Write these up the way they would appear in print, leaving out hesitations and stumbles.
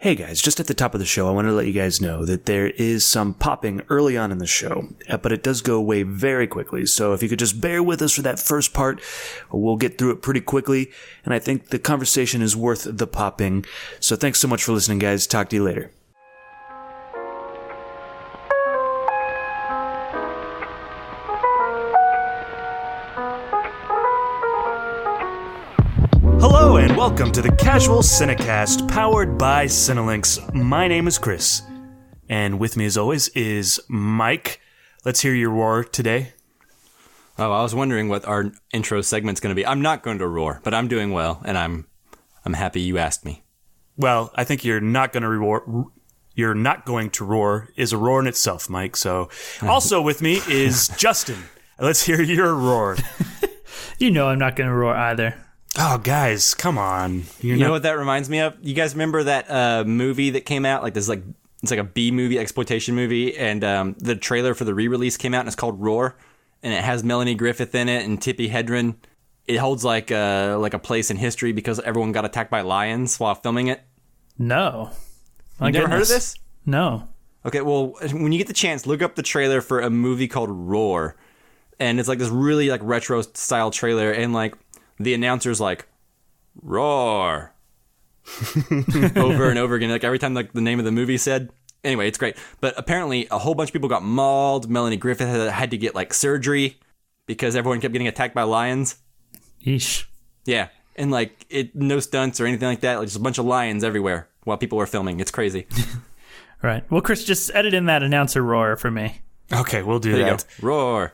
Hey guys, just at the top of the show, I want to let you guys know that there is some popping early on in the show, but it does go away very quickly. So if you could just bear with us for that first part, we'll get through it pretty quickly. And I think the conversation is worth the popping. So thanks so much for listening, guys. Talk to you later. Hello and welcome to the Casual Cinecast, powered by Cinelinx. My name is Chris, and with me as always is Mike. Let's hear your roar today. Oh, I was wondering what our intro segment's going to be. I'm not going to roar, but I'm doing well, and I'm happy you asked me. Well, I think you're not going to roar. You're not going to roar is a roar in itself, Mike. So, also with me is Justin. Let's hear your roar. You know I'm not going to roar either. Oh, guys, come on. You know what that reminds me of? You guys remember that movie that came out? It's like a B movie, exploitation movie, and the trailer for the re-release came out, and it's called Roar, and it has Melanie Griffith in it and Tippi Hedren. It holds like a place in history because everyone got attacked by lions while filming it. No. You never heard of this? No. Okay, well, when you get the chance, look up the trailer for a movie called Roar, and it's like this really like retro style trailer, and like the announcer's like, roar, over and over again, like every time like the name of the movie said. Anyway, it's great. But apparently a whole bunch of people got mauled. Melanie Griffith had to get like surgery because everyone kept getting attacked by lions. Yeesh. Yeah. And like no stunts or anything like that. Like just a bunch of lions everywhere while people were filming. It's crazy. Right. Well, Chris, just edit in that announcer roar for me. Okay, we'll do there that. You go. Roar.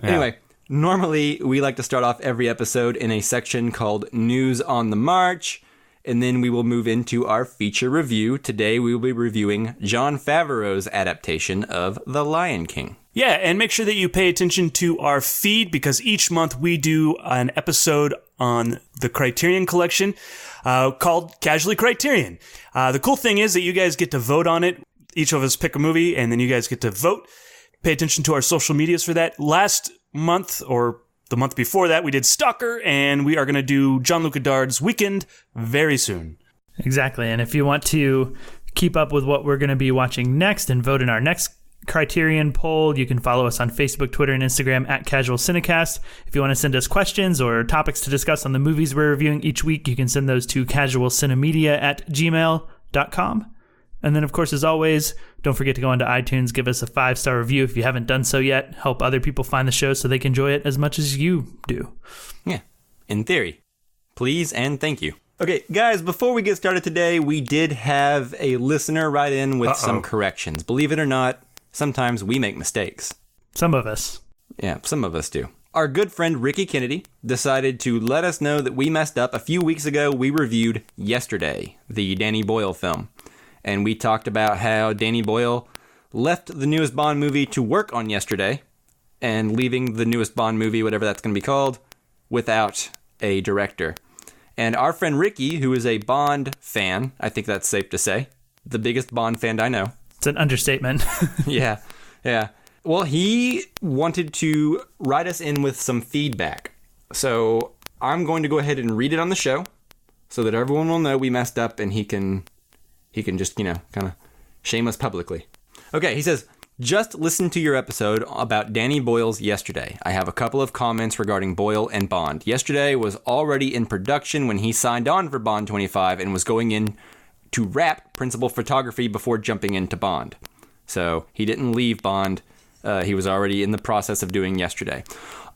Yeah. Anyway. Normally, we like to start off every episode in a section called News on the March, and then we will move into our feature review. Today, we will be reviewing Jon Favreau's adaptation of The Lion King. Yeah, and make sure that you pay attention to our feed because each month we do an episode on the Criterion Collection called Casually Criterion. The cool thing is that you guys get to vote on it. Each of us pick a movie, and then you guys get to vote. Pay attention to our social medias for that. Last month, or the month before that, we did Stalker, and we are going to do Jean-Luc Godard's Weekend very soon. Exactly, and if you want to keep up with what we're going to be watching next and vote in our next Criterion poll, you can follow us on Facebook, Twitter, and Instagram at Casual Cinecast. If you want to send us questions or topics to discuss on the movies we're reviewing each week, you can send those to casualcinemedia@gmail.com. And then, of course, as always, don't forget to go onto iTunes, give us a 5-star review if you haven't done so yet. Help other people find the show so they can enjoy it as much as you do. Yeah, in theory. Please and thank you. Okay, guys, before we get started today, we did have a listener write in with some corrections. Believe it or not, sometimes we make mistakes. Some of us. Yeah, some of us do. Our good friend Ricky Kennedy decided to let us know that we messed up. A few weeks ago, we reviewed Yesterday, the Danny Boyle film. And we talked about how Danny Boyle left the newest Bond movie to work on Yesterday and leaving the newest Bond movie, whatever that's going to be called, without a director. And our friend Ricky, who is a Bond fan, I think that's safe to say, the biggest Bond fan I know. It's an understatement. Yeah. Well, he wanted to write us in with some feedback. So I'm going to go ahead and read it on the show so that everyone will know we messed up and he can just, kind of shame us publicly. Okay, he says, just listen to your episode about Danny Boyle's Yesterday. I have a couple of comments regarding Boyle and Bond. Yesterday was already in production when he signed on for Bond 25 and was going in to wrap principal photography before jumping into Bond. So he didn't leave Bond. He was already in the process of doing Yesterday.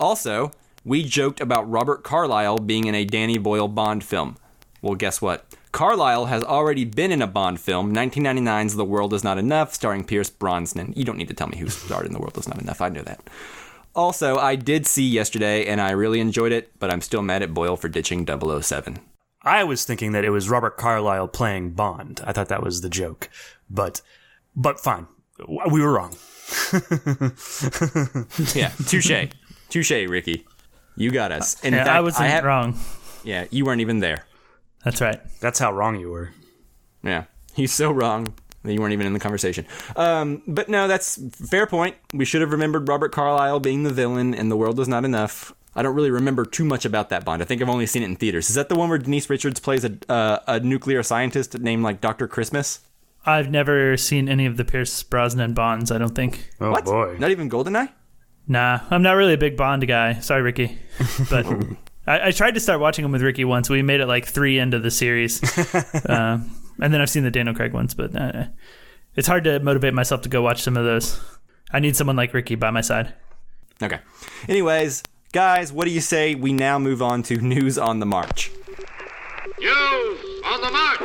Also, we joked about Robert Carlyle being in a Danny Boyle Bond film. Well, guess what? Carlyle has already been in a Bond film, 1999's The World Is Not Enough, starring Pierce Brosnan. You don't need to tell me who starred in The World Is Not Enough. I know that. Also, I did see Yesterday, and I really enjoyed it, but I'm still mad at Boyle for ditching 007. I was thinking that it was Robert Carlyle playing Bond. I thought that was the joke. But fine. We were wrong. Yeah, touche. Touche, Ricky. You got us. In fact, I wasn't wrong. Yeah, you weren't even there. That's right. That's how wrong you were. Yeah, he's so wrong that you weren't even in the conversation. But no, that's fair point. We should have remembered Robert Carlyle being the villain and The World Is Not Enough. I don't really remember too much about that Bond. I think I've only seen it in theaters. Is that the one where Denise Richards plays a nuclear scientist named like Dr. Christmas? I've never seen any of the Pierce Brosnan Bonds, I don't think. Oh, what? boy. Not even GoldenEye? Nah, I'm not really a big Bond guy. Sorry, Ricky. But I tried to start watching them with Ricky once. We made it like 3 into the series. And then I've seen the Daniel Craig ones, but it's hard to motivate myself to go watch some of those. I need someone like Ricky by my side. Okay. Anyways, guys, what do you say we now move on to News on the March? News on the March!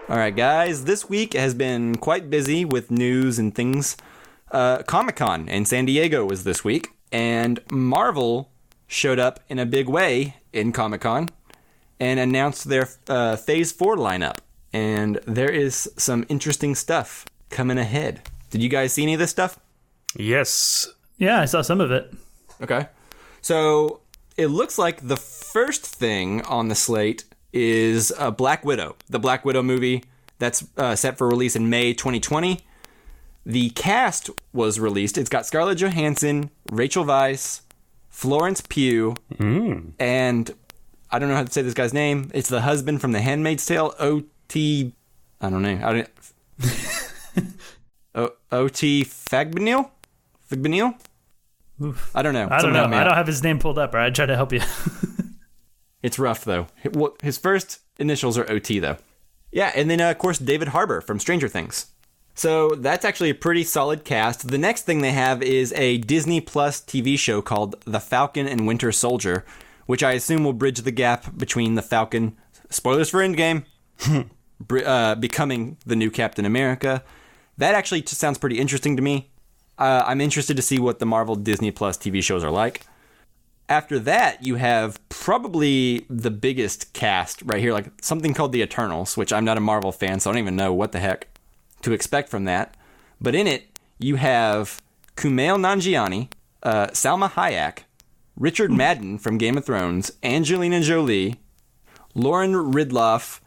All right, guys, this week has been quite busy with news and things. Comic-Con in San Diego was this week, and Marvel showed up in a big way in Comic-Con and announced their Phase 4 lineup. And there is some interesting stuff coming ahead. Did you guys see any of this stuff? Yes. Yeah, I saw some of it. Okay. So it looks like the first thing on the slate is Black Widow, the Black Widow movie that's set for release in May 2020. The cast was released. It's got Scarlett Johansson, Rachel Weisz, Florence Pugh, and I don't know how to say this guy's name. It's the husband from The Handmaid's Tale, O.T. I don't know. O.T. Fagbenil? I don't know. I don't know. I don't have his name pulled up, or I'd try to help you. It's rough, though. His first initials are O.T., though. Yeah, and then, of course, David Harbour from Stranger Things. So that's actually a pretty solid cast. The next thing they have is a Disney Plus TV show called The Falcon and Winter Soldier, which I assume will bridge the gap between the Falcon, spoilers for Endgame, becoming the new Captain America. That actually sounds pretty interesting to me. I'm interested to see what the Marvel Disney Plus TV shows are like. After that, you have probably the biggest cast right here, like something called The Eternals, which I'm not a Marvel fan, so I don't even know what the heck to expect from that. But in it, you have Kumail Nanjiani, Salma Hayek, Richard Madden from Game of Thrones, Angelina Jolie, Lauren Ridloff,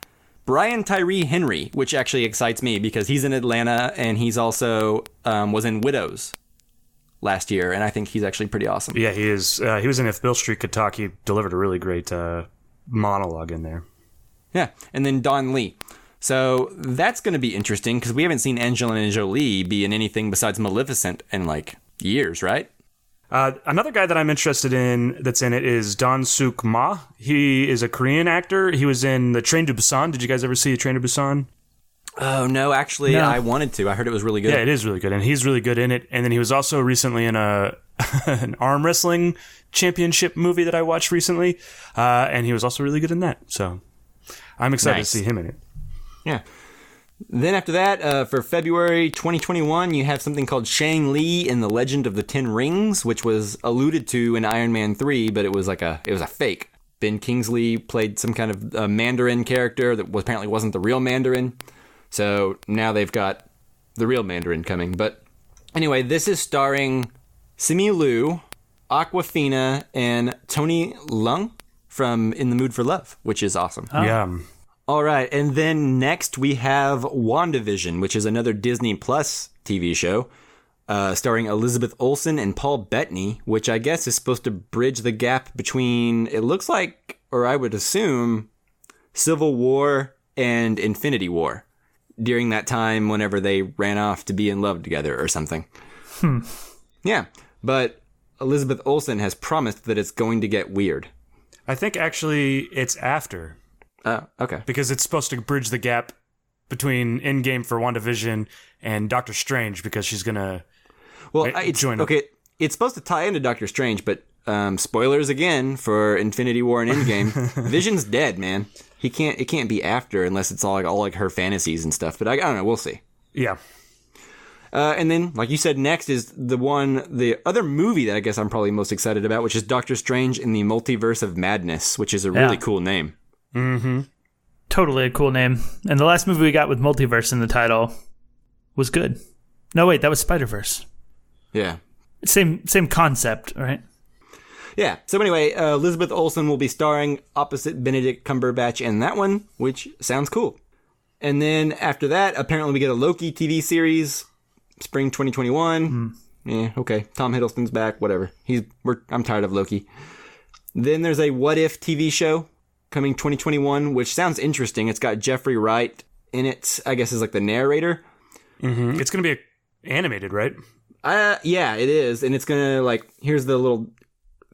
Brian Tyree Henry, which actually excites me because he's in Atlanta and he's also was in Widows last year, and I think he's actually pretty awesome. Yeah, he is. He was in If Beale Street Could Talk. He delivered a really great monologue in there. Yeah, and then Don Lee. So that's going to be interesting because we haven't seen Angelina Jolie be in anything besides Maleficent in like years, right? Another guy that I'm interested in that's in it is Don Suk Ma. He is a Korean actor. He was in The Train to Busan. Did you guys ever see The Train to Busan? Oh, no, actually, no. I wanted to. I heard it was really good. Yeah, it is really good, and he's really good in it. And then he was also recently in an arm wrestling championship movie that I watched recently, and he was also really good in that. So I'm excited to see him in it. Yeah. Then after that, for February 2021, you have something called Shang-Li in the Legend of the Ten Rings, which was alluded to in Iron Man 3, but it was a fake. Ben Kingsley played some kind of Mandarin character that apparently wasn't the real Mandarin. So now they've got the real Mandarin coming. But anyway, this is starring Simu Liu, Awkwafina, and Tony Leung from In the Mood for Love, which is awesome. Oh. Yeah. All right, and then next we have WandaVision, which is another Disney Plus TV show, starring Elizabeth Olsen and Paul Bettany, which I guess is supposed to bridge the gap between, it looks like, or I would assume, Civil War and Infinity War, during that time whenever they ran off to be in love together or something. Yeah, but Elizabeth Olsen has promised that it's going to get weird. I think actually it's after. Oh, okay. Because it's supposed to bridge the gap between Endgame for WandaVision and Doctor Strange, because she's going to join up. Okay, it's supposed to tie into Doctor Strange, but spoilers again for Infinity War and Endgame. Vision's dead, man. It can't be after unless it's all like her fantasies and stuff, but I don't know, we'll see. Yeah. And then, like you said, next is the other movie that I guess I'm probably most excited about, which is Doctor Strange in the Multiverse of Madness, which is a really cool name. Mm-hmm. Totally a cool name. And the last movie we got with multiverse in the title was good. No, wait, that was Spider-Verse. Yeah. Same concept, right? Yeah. So anyway, Elizabeth Olsen will be starring opposite Benedict Cumberbatch in that one, which sounds cool. And then after that, apparently we get a Loki TV series, spring 2021. Yeah, okay. Tom Hiddleston's back, whatever. I'm tired of Loki. Then there's a What If TV show coming 2021, which sounds interesting. It's got Jeffrey Wright in it, I guess is like the narrator. Mm-hmm. It's going to be animated, right? Yeah, it is. And it's going to, like, here's the little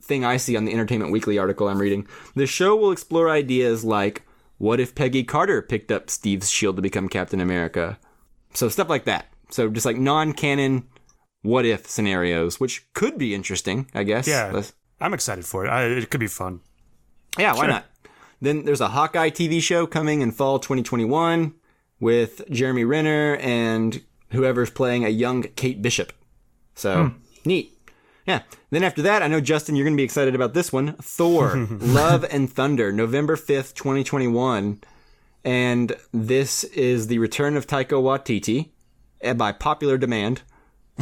thing I see on the Entertainment Weekly article I'm reading. The show will explore ideas like, what if Peggy Carter picked up Steve's shield to become Captain America? So stuff like that. So just like non-canon what if scenarios, which could be interesting, I guess. Yeah, I'm excited for it. It could be fun. Yeah, why not? Then there's a Hawkeye TV show coming in fall 2021 with Jeremy Renner and whoever's playing a young Kate Bishop. So, neat. Yeah. Then after that, I know, Justin, you're going to be excited about this one. Thor, Love and Thunder, November 5th, 2021. And this is the return of Taika Waititi, by popular demand.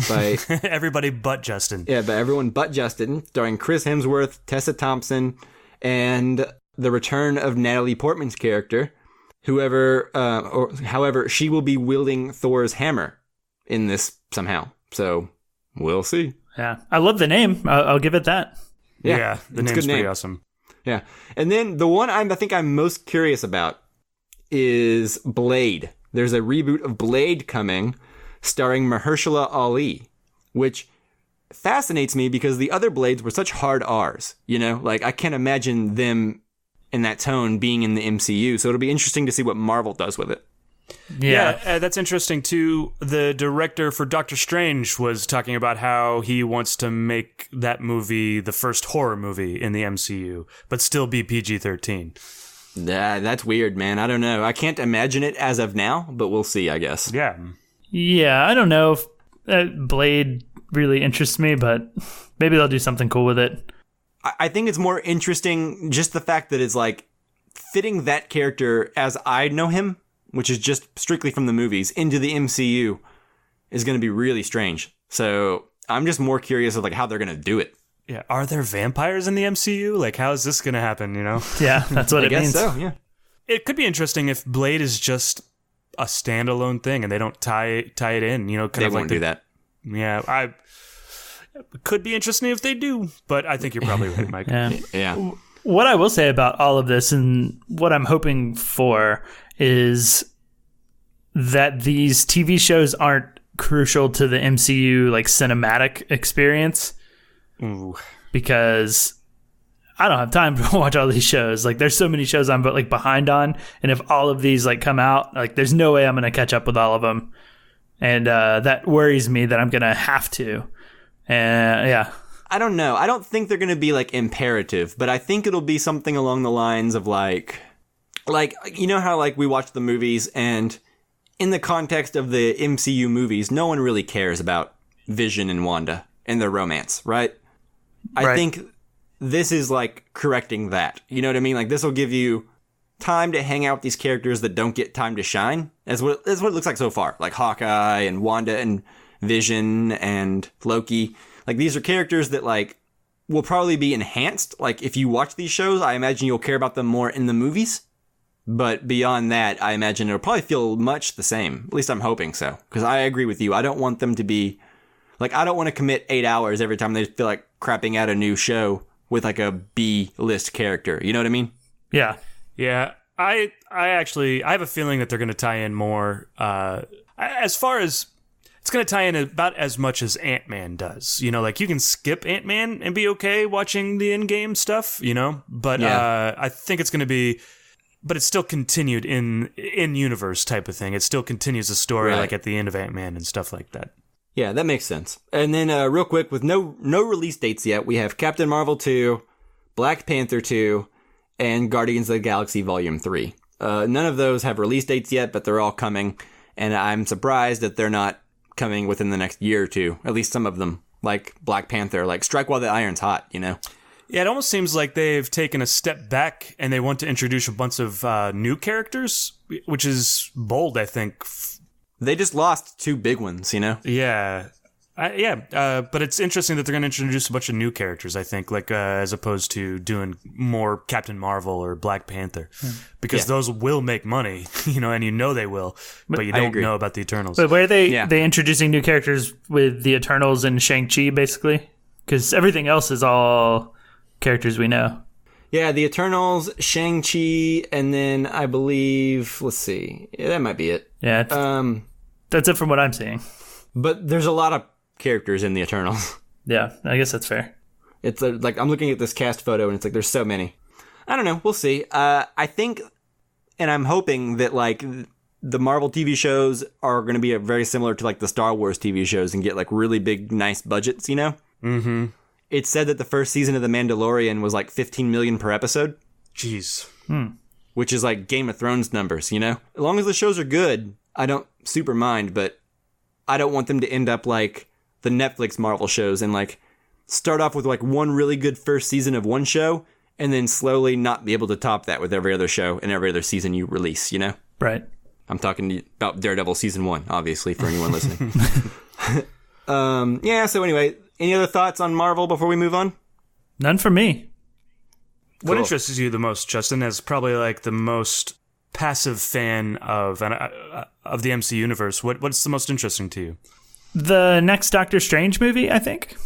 By everybody but Justin. Yeah, by everyone but Justin, starring Chris Hemsworth, Tessa Thompson, and the return of Natalie Portman's character. However, she will be wielding Thor's hammer in this somehow. So, we'll see. Yeah, I love the name. I'll give it that. Yeah, the name's pretty awesome. Yeah, and then the one I think I'm most curious about is Blade. There's a reboot of Blade coming, starring Mahershala Ali, which fascinates me because the other Blades were such hard R's. You know, like I can't imagine them in that tone being in the MCU. So it'll be interesting to see what Marvel does with it. Yeah, that's interesting too. The director for Doctor Strange was talking about how he wants to make that movie the first horror movie in the MCU, but still be PG-13. That's weird, man. I don't know. I can't imagine it as of now, but we'll see, I guess. Yeah, I don't know if Blade really interests me, but maybe they'll do something cool with it. I think it's more interesting just the fact that it's like fitting that character as I know him, which is just strictly from the movies, into the MCU is going to be really strange. So I'm just more curious of like how they're going to do it. Yeah, are there vampires in the MCU? Like, how is this going to happen, you know? Yeah, that's what it means. I guess so, yeah. It could be interesting if Blade is just a standalone thing and they don't tie it in, you know? They won't do that. Yeah, it could be interesting if they do, but I think you're probably right, Mike. Yeah. What I will say about all of this and what I'm hoping for is that these TV shows aren't crucial to the MCU like cinematic experience. Ooh. Because I don't have time to watch all these shows. Like there's so many shows I'm like behind on, and if all of these like come out, like there's no way I'm going to catch up with all of them. And that worries me that I'm going to have to. Yeah. I don't know. I don't think they're going to be like imperative, but I think it'll be something along the lines of like, you know how like we watch the movies and in the context of the MCU movies, no one really cares about Vision and Wanda and their romance, right? I think this is like correcting that. You know what I mean? Like this will give you time to hang out with these characters that don't get time to shine. That's what it looks like so far. Like Hawkeye and Wanda and Vision and Loki. Like these are characters that like will probably be enhanced. Like if you watch these shows, I imagine you'll care about them more in the movies. But beyond that, I imagine it'll probably feel much the same. At least I'm hoping so. Because I agree with you. I don't want them to be like, I don't want to commit 8 hours every time they feel like crapping out a new show with like a B-list character. You know what I mean? Yeah. Yeah. I have a feeling that they're going to tie in more. As far as it's going to tie in about as much as Ant-Man does. You know, like you can skip Ant-Man and be okay watching the in-game stuff, you know? But I think it's going to be, but it's still continued in universe type of thing. It still continues the story like at the end of Ant-Man and stuff like that. Yeah, that makes sense. And then real quick, with no release dates yet, we have Captain Marvel 2, Black Panther 2, and Guardians of the Galaxy Volume 3. None of those have release dates yet, but they're all coming. And I'm surprised that they're not coming within the next year or two. At least some of them, like Black Panther, like strike while the iron's hot, you know? Yeah, it almost seems like they've taken a step back and they want to introduce a bunch of new characters, which is bold, I think. They just lost two big ones, you know? Yeah. But it's interesting that they're going to introduce a bunch of new characters, I think, like as opposed to doing more Captain Marvel or Black Panther, because those will make money, and they will, but you don't know about the Eternals. But where are they introducing new characters with the Eternals and Shang-Chi, basically? Because everything else is all characters we know. Yeah, the Eternals, Shang-Chi, and then I believe, let's see, that might be it. Yeah, that's it from what I'm seeing. But there's a lot of characters in the Eternals. Yeah, I guess that's fair. It's like I'm looking at this cast photo and it's like there's so many. I don't know. We'll see. I think, and I'm hoping that like the Marvel TV shows are going to be very similar to like the Star Wars TV shows and get like really big, nice budgets. Mm-hmm. It said that the first season of The Mandalorian was like $15 million per episode. Jeez. Which is like Game of Thrones numbers. As long as the shows are good, I don't super mind, but I don't want them to end up like the Netflix Marvel shows and like start off with like one really good first season of one show and then slowly not be able to top that with every other show and every other season you release, Right. I'm talking about Daredevil season 1, obviously, for anyone listening. So anyway, any other thoughts on Marvel before we move on? None for me. What interests you the most, Justin, as probably like the most passive fan of the MC universe? What's the most interesting to you? The next Doctor Strange movie, I think.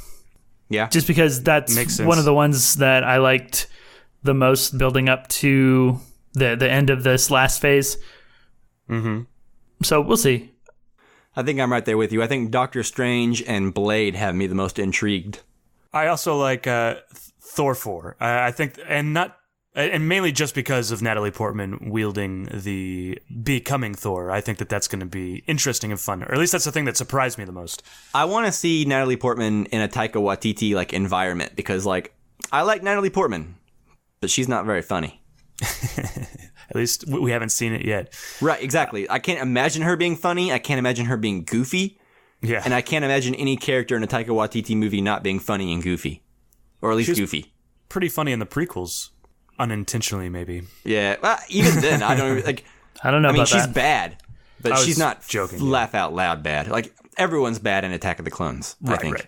Yeah. Just because that's one of the ones that I liked the most building up to the end of this last phase. Mm-hmm. So we'll see. I think I'm right there with you. I think Doctor Strange and Blade have me the most intrigued. I also like Thor 4. I think, and mainly just because of Natalie Portman wielding the becoming Thor. I think that's going to be interesting and fun. Or at least that's the thing that surprised me the most. I want to see Natalie Portman in a Taika Waititi like environment because like I like Natalie Portman, but she's not very funny. At least we haven't seen it yet. Right, exactly. I can't imagine her being funny. I can't imagine her being goofy. Yeah. And I can't imagine any character in a Taika Waititi movie not being funny and goofy. Or at least goofy. Pretty funny in the prequels. Unintentionally, maybe. Yeah. Well, even then, I don't like. I don't know about that. She's bad, but she's not joking. Laugh out loud bad. Like everyone's bad in Attack of the Clones. I think. Right.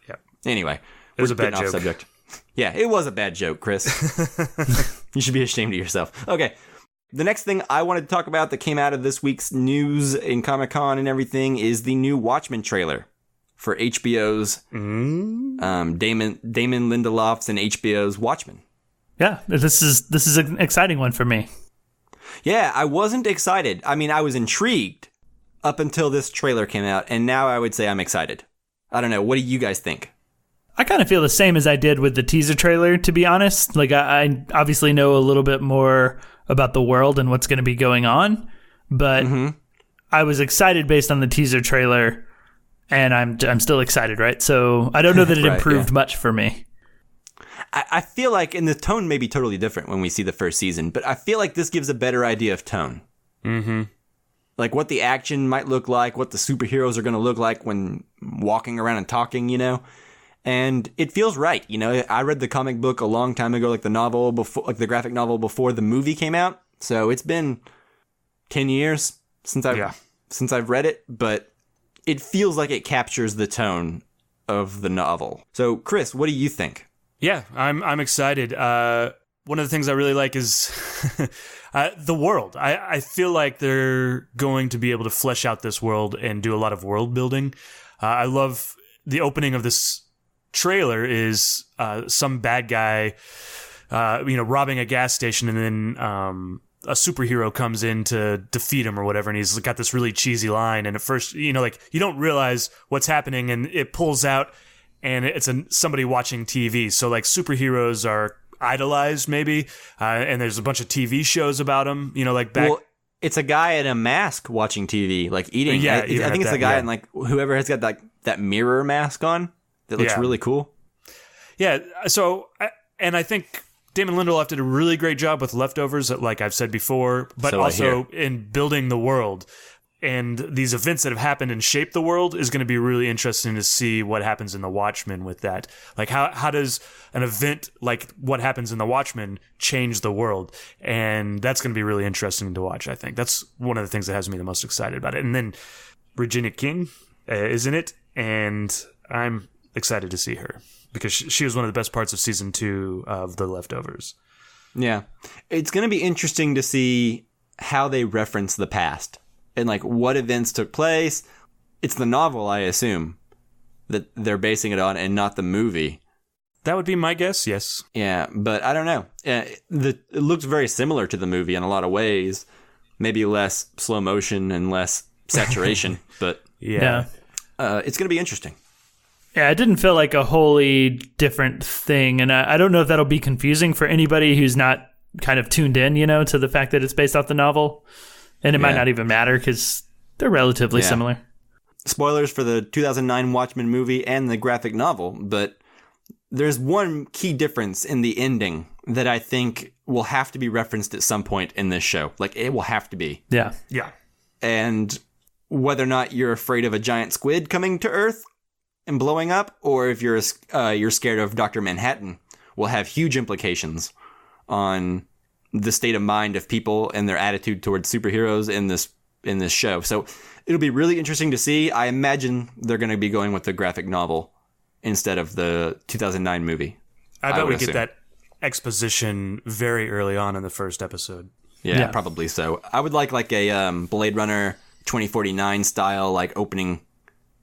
Yeah. Anyway, it was a bad joke. Off subject. Yeah, it was a bad joke, Chris. You should be ashamed of yourself. Okay. The next thing I wanted to talk about that came out of this week's news in Comic-Con and everything is the new Watchmen trailer for HBO's Damon Lindelof's and HBO's Watchmen. Yeah, this is an exciting one for me. Yeah, I wasn't excited. I mean, I was intrigued up until this trailer came out, and now I would say I'm excited. I don't know. What do you guys think? I kind of feel the same as I did with the teaser trailer, to be honest. Like, I obviously know a little bit more about the world and what's going to be going on, but I was excited based on the teaser trailer, and I'm still excited, right? So I don't know that it improved much for me. I feel like, and the tone may be totally different when we see the first season, but I feel like this gives a better idea of tone. Mm-hmm. Like what the action might look like, what the superheroes are going to look like when walking around and talking, And it feels right, I read the comic book a long time ago, like the novel before, like the graphic novel before the movie came out. So it's been 10 years since I've read it, but it feels like it captures the tone of the novel. So, Chris, what do you think? Yeah, I'm excited. One of the things I really like is the world. I feel like they're going to be able to flesh out this world and do a lot of world building. I love the opening of this trailer is some bad guy, robbing a gas station, and then a superhero comes in to defeat him or whatever, and he's got this really cheesy line. And at first, you don't realize what's happening, and it pulls out, and it's somebody watching TV. So like superheroes are idolized, maybe, and there's a bunch of TV shows about them. Well, it's a guy in a mask watching TV, like eating. Yeah, I think it's the guy in like whoever has got that mirror mask on. That looks really cool. Yeah, so, and I think Damon Lindelof did a really great job with Leftovers, like I've said before, but also in building the world. And these events that have happened and shaped the world is going to be really interesting to see what happens in The Watchmen with that. Like, how does an event like what happens in The Watchmen change the world? And that's going to be really interesting to watch, I think. That's one of the things that has me the most excited about it. And then Regina King, isn't it? and I'm excited to see her because she was one of the best parts of season 2 of The Leftovers. Yeah. It's going to be interesting to see how they reference the past and like what events took place. It's the novel, I assume, that they're basing it on and not the movie. That would be my guess, yes. Yeah, but I don't know. It looks very similar to the movie in a lot of ways. Maybe less slow motion and less saturation, but Yeah. It's going to be interesting. Yeah, it didn't feel like a wholly different thing, and I don't know if that'll be confusing for anybody who's not kind of tuned in, to the fact that it's based off the novel. And it might not even matter because they're relatively similar. Spoilers for the 2009 Watchmen movie and the graphic novel, but there's one key difference in the ending that I think will have to be referenced at some point in this show. Like, it will have to be. Yeah. Yeah. And whether or not you're afraid of a giant squid coming to Earth and blowing up, or if you're scared of Dr. Manhattan, will have huge implications on the state of mind of people and their attitude towards superheroes in this show. So it'll be really interesting to see. I imagine they're going to be going with the graphic novel instead of the 2009 movie. I bet we get that exposition very early on in the first episode. Yeah, probably so. I would like a Blade Runner 2049 style like opening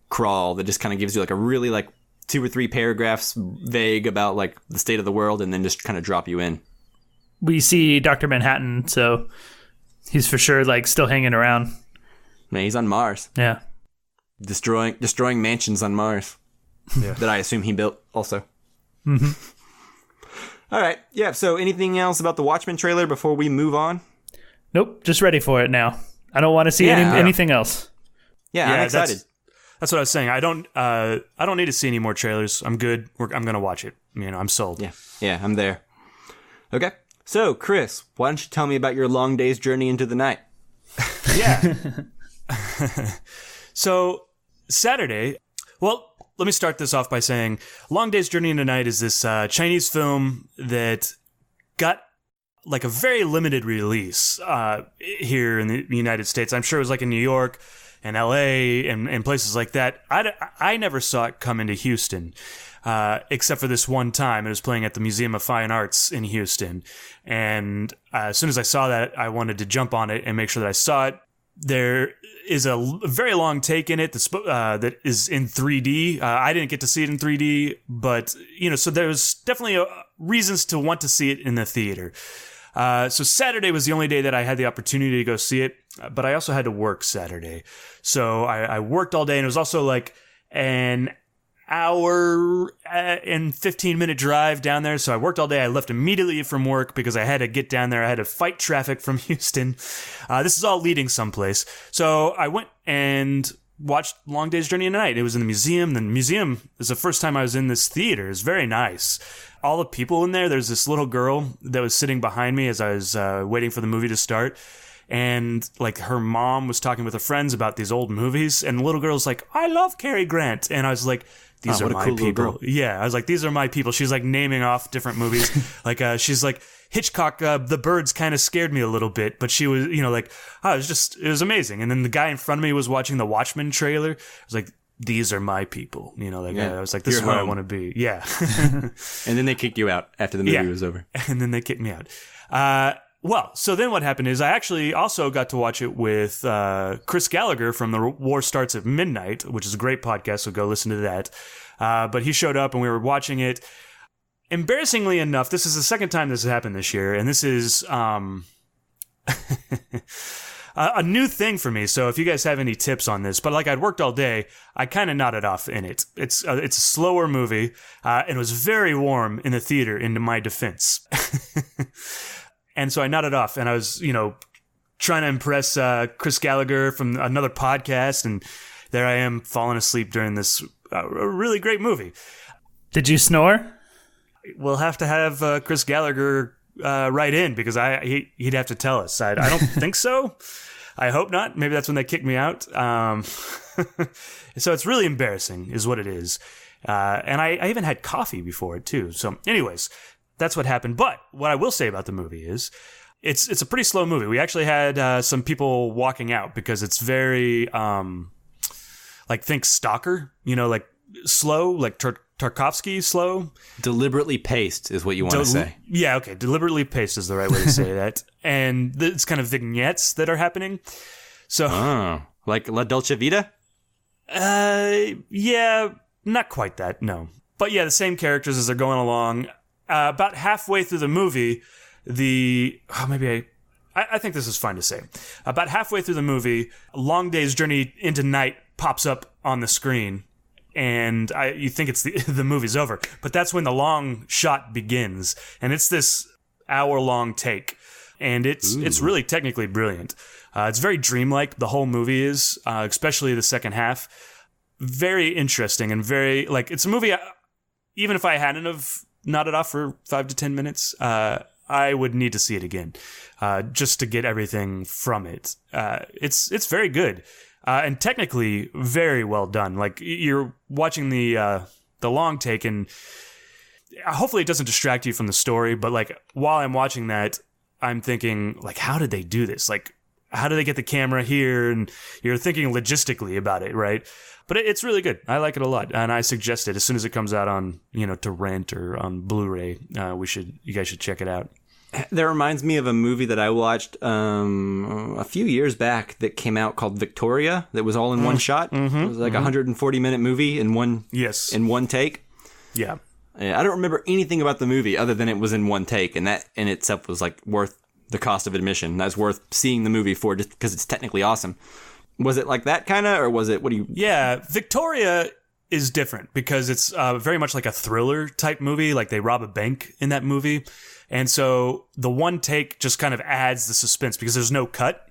crawl that just kind of gives you like a really like 2 or 3 paragraphs vague about like the state of the world and then just kind of drop you in. We see Dr. Manhattan, so he's for sure like still hanging around. Man, he's on Mars. Yeah. Destroying mansions on Mars. Yeah. That I assume he built also. Mm-hmm. All right. Yeah, so anything else about the Watchmen trailer before we move on? Nope, just ready for it now. I don't want to see anything else. Yeah, I'm excited. That's what I was saying. I don't need to see any more trailers. I'm good. I'm going to watch it. I'm sold. Yeah, I'm there. Okay. So, Chris, why don't you tell me about your long day's journey into the night? Yeah. So, Saturday, well, let me start this off by saying Long Day's Journey into Night is this Chinese film that got like a very limited release here in the United States. I'm sure it was like in New York and LA and places like that. I never saw it come into Houston, except for this one time. It was playing at the Museum of Fine Arts in Houston. And as soon as I saw that, I wanted to jump on it and make sure that I saw it. There is a very long take in it that is in 3D. I didn't get to see it in 3D, but, so there's definitely reasons to want to see it in the theater. So Saturday was the only day that I had the opportunity to go see it, but I also had to work Saturday. So I worked all day, and it was also like an hour and 15-minute drive down there. So I worked all day. I left immediately from work because I had to get down there. I had to fight traffic from Houston. This is all leading someplace. So I went and watched Long Day's Journey into Night. It was in the museum. The museum is the first time I was in this theater. It's very nice. All the people in there, there's this little girl that was sitting behind me as I was waiting for the movie to start. And like her mom was talking with her friends about these old movies. And the little girl's like, I love Cary Grant. And I was like, these are my people. Yeah, I was like, these are my people. She's like naming off different movies. Like she's like, Hitchcock, The Birds kind of scared me a little bit, but she was, it was amazing. And then the guy in front of me was watching the Watchmen trailer. I was like, these are my people. I was like, this is where I want to be. Yeah. And then they kicked you out after the movie was over. And then they kicked me out. Well, so then what happened is I actually also got to watch it with Chris Gallagher from The War Starts at Midnight, which is a great podcast, so go listen to that. But he showed up and we were watching it. Embarrassingly enough, this is the second time this has happened this year, and this is a new thing for me. So if you guys have any tips on this, but like I'd worked all day, I kind of nodded off in it. It's a slower movie, and it was very warm in the theater, in my defense. And so I nodded off, and I was, trying to impress Chris Gallagher from another podcast, and there I am falling asleep during this really great movie. Did you snore? We'll have to have Chris Gallagher write in because he'd have to tell us. I don't think so. I hope not. Maybe that's when they kick me out. So it's really embarrassing is what it is. And I even had coffee before it too. So anyways, that's what happened. But what I will say about the movie is it's a pretty slow movie. We actually had some people walking out because it's very Like think Stalker, like slow, like Tarkovsky slow. Deliberately paced is what you want to say. Yeah, okay. Deliberately paced is the right way to say that. And it's kind of vignettes that are happening. So, like La Dolce Vita? Yeah, not quite that, no. But yeah, the same characters as they're going along. About halfway through the movie, I think this is fine to say. About halfway through the movie, Long Day's Journey into Night pops up on the screen, and you think it's the movie's over. But that's when the long shot begins, and it's this hour-long take, and it's really technically brilliant. It's very dreamlike, the whole movie is, especially the second half. Very interesting and very, it's a movie, even if I hadn't have nodded off for 5 to 10 minutes, I would need to see it again, just to get everything from it. It's very good, and technically very well done. Like, you're watching the long take, and hopefully it doesn't distract you from the story. But while I'm watching that, I'm thinking, how did they do this? How do they get the camera here? And you're thinking logistically about it, right? But it's really good. I like it a lot, and I suggest it as soon as it comes out on, to rent or on Blu-ray. You guys should check it out. That reminds me of a movie that I watched a few years back that came out called Victoria. That was all in one shot. Mm-hmm, it was like a 140-minute movie in one take. Yeah. I don't remember anything about the movie other than it was in one take, and that in itself was worth the cost of admission. That's worth seeing the movie for, just because it's technically awesome. Was it like that kind of, or was it, Yeah, Victoria is different because it's very much like a thriller type movie. Like, they rob a bank in that movie. And so the one take just kind of adds the suspense because there's no cut.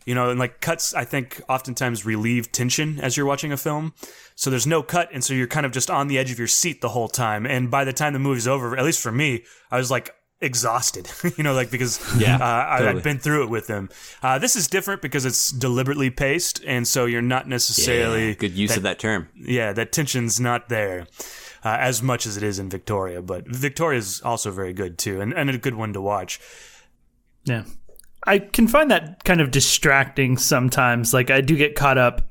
And cuts, I think, oftentimes relieve tension as you're watching a film. So there's no cut, and so you're kind of just on the edge of your seat the whole time. And by the time the movie's over, at least for me, I was exhausted, because I've been through it with them. This is different because it's deliberately paced, and so you're not necessarily... good use of that term. Yeah, that tension's not there as much as it is in Victoria. But Victoria's also very good, too, and a good one to watch. Yeah. I can find that kind of distracting sometimes. I do get caught up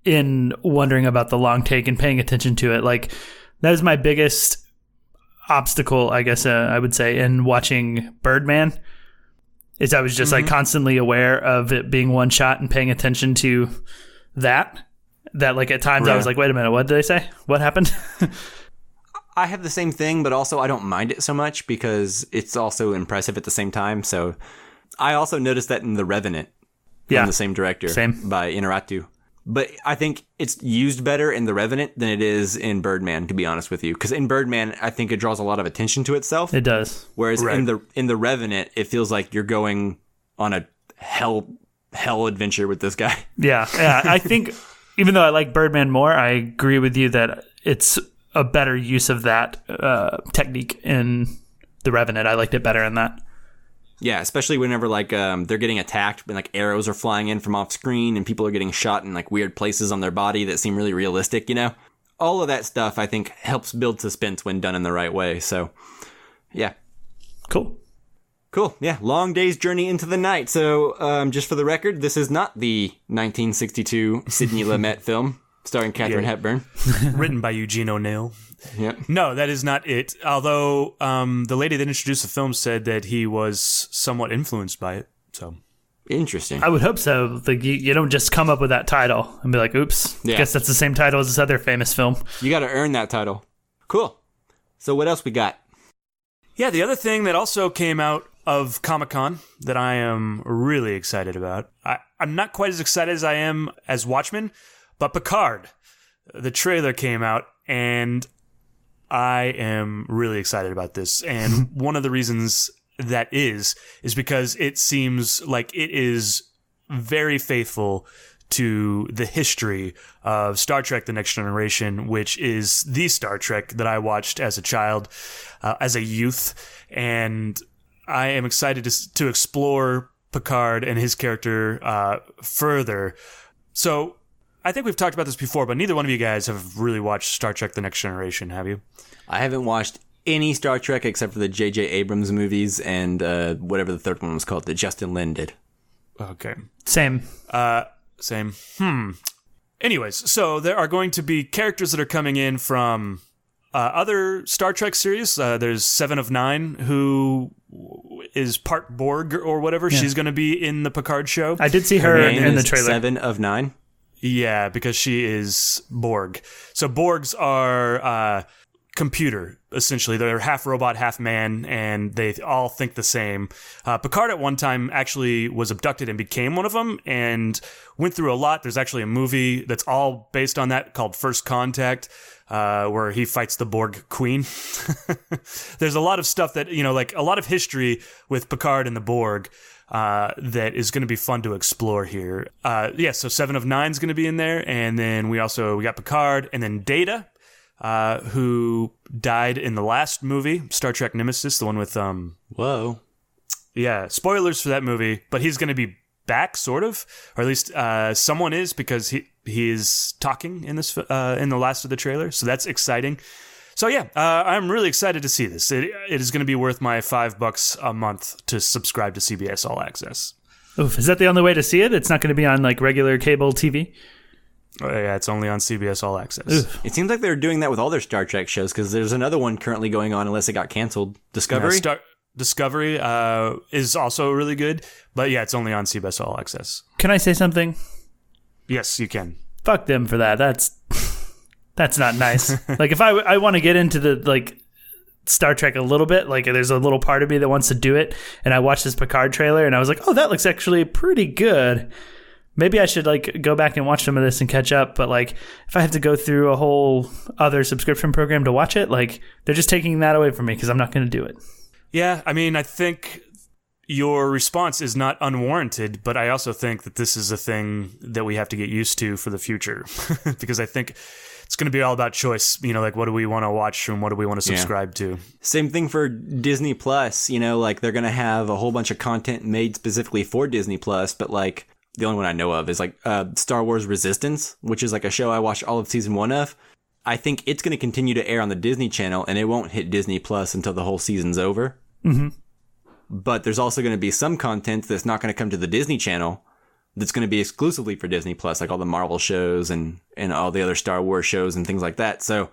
in wondering about the long take and paying attention to it. That is my biggest obstacle, I guess I would say, in watching Birdman, is I was just constantly aware of it being one shot and paying attention to that at times I was like, wait a minute, what did they say? What happened? I have the same thing, but also I don't mind it so much because it's also impressive at the same time. So I also noticed that in The Revenant, from the same director, by Inarritu. But I think it's used better in The Revenant than it is in Birdman, to be honest with you. Because in Birdman, I think it draws a lot of attention to itself. It does. Whereas in the Revenant, it feels like you're going on a hell adventure with this guy. Yeah. I think even though I like Birdman more, I agree with you that it's a better use of that technique in The Revenant. I liked it better in that. Yeah, especially whenever they're getting attacked and arrows are flying in from off screen and people are getting shot in weird places on their body that seem really realistic, All of that stuff I think helps build suspense when done in the right way. So, yeah. Cool. Yeah, Long Day's Journey into the Night. So, just for the record, this is not the 1962 Sidney Lumet film starring Katharine Hepburn. Written by Eugene O'Neill. Yep. No, that is not it. Although the lady that introduced the film said that he was somewhat influenced by it. So interesting. I would hope so. You don't just come up with that title and be like, "Oops, guess that's the same title as this other famous film." You got to earn that title. Cool. So what else we got? Yeah, the other thing that also came out of Comic-Con that I am really excited about. I'm not quite as excited as I am as Watchmen, but Picard. The trailer came out, and I am really excited about this. And one of the reasons that is because it seems like it is very faithful to the history of Star Trek The Next Generation, which is the Star Trek that I watched as a child, as a youth. And I am excited to explore Picard and his character further. So I think we've talked about this before, but neither one of you guys have really watched Star Trek The Next Generation, have you? I haven't watched any Star Trek except for the J.J. Abrams movies and whatever the third one was called that Justin Lin did. Okay. Same. Same. Anyways, so there are going to be characters that are coming in from other Star Trek series. There's Seven of Nine, who is part Borg or whatever. Yeah. She's going to be in the Picard show. I did see her in the trailer. 7 of 9? Yeah, because she is Borg. So Borgs are computer, essentially. They're half robot, half man, and they all think the same. Picard at one time actually was abducted and became one of them and went through a lot. There's actually a movie that's all based on that called First Contact, where he fights the Borg Queen. There's a lot of stuff that, like a lot of history with Picard and the Borg that is going to be fun to explore here. So 7 of 9 is going to be in there, and then we got Picard, and then Data, who died in the last movie, Star Trek Nemesis, the one with Whoa. Yeah, spoilers for that movie, but he's going to be back, sort of, or at least someone is, because he is talking in this in the last of the trailer, so that's exciting. So yeah, I'm really excited to see this. It is going to be worth my $5 a month to subscribe to CBS All Access. Oof, is that the only way to see it? It's not going to be on like regular cable TV? Oh, yeah, it's only on CBS All Access. Oof. It seems like they're doing that with all their Star Trek shows, because there's another one currently going on, unless it got canceled. Discovery? Discovery is also really good, but yeah, it's only on CBS All Access. Can I say something? Yes, you can. Fuck them for that. That's not nice. Like, if I want to get into the, like, Star Trek a little bit, like, there's a little part of me that wants to do it, and I watched this Picard trailer, and I was like, oh, that looks actually pretty good. Maybe I should, like, go back and watch some of this and catch up, but, like, if I have to go through a whole other subscription program to watch it, like, they're just taking that away from me because I'm not going to do it. Yeah, I mean, I think your response is not unwarranted, but I also think that this is a thing that we have to get used to for the future, because I think it's going to be all about choice. Like, what do we want to watch and what do we want to subscribe to? Same thing for Disney Plus. Like, they're going to have a whole bunch of content made specifically for Disney Plus, but, like, the only one I know of is, like, Star Wars Resistance, which is, like, a show I watched all of season 1 of. I think it's going to continue to air on the Disney Channel, and it won't hit Disney Plus until the whole season's over. Mm-hmm. But there's also going to be some content that's not going to come to the Disney Channel that's going to be exclusively for Disney Plus, like all the Marvel shows and all the other Star Wars shows and things like that. So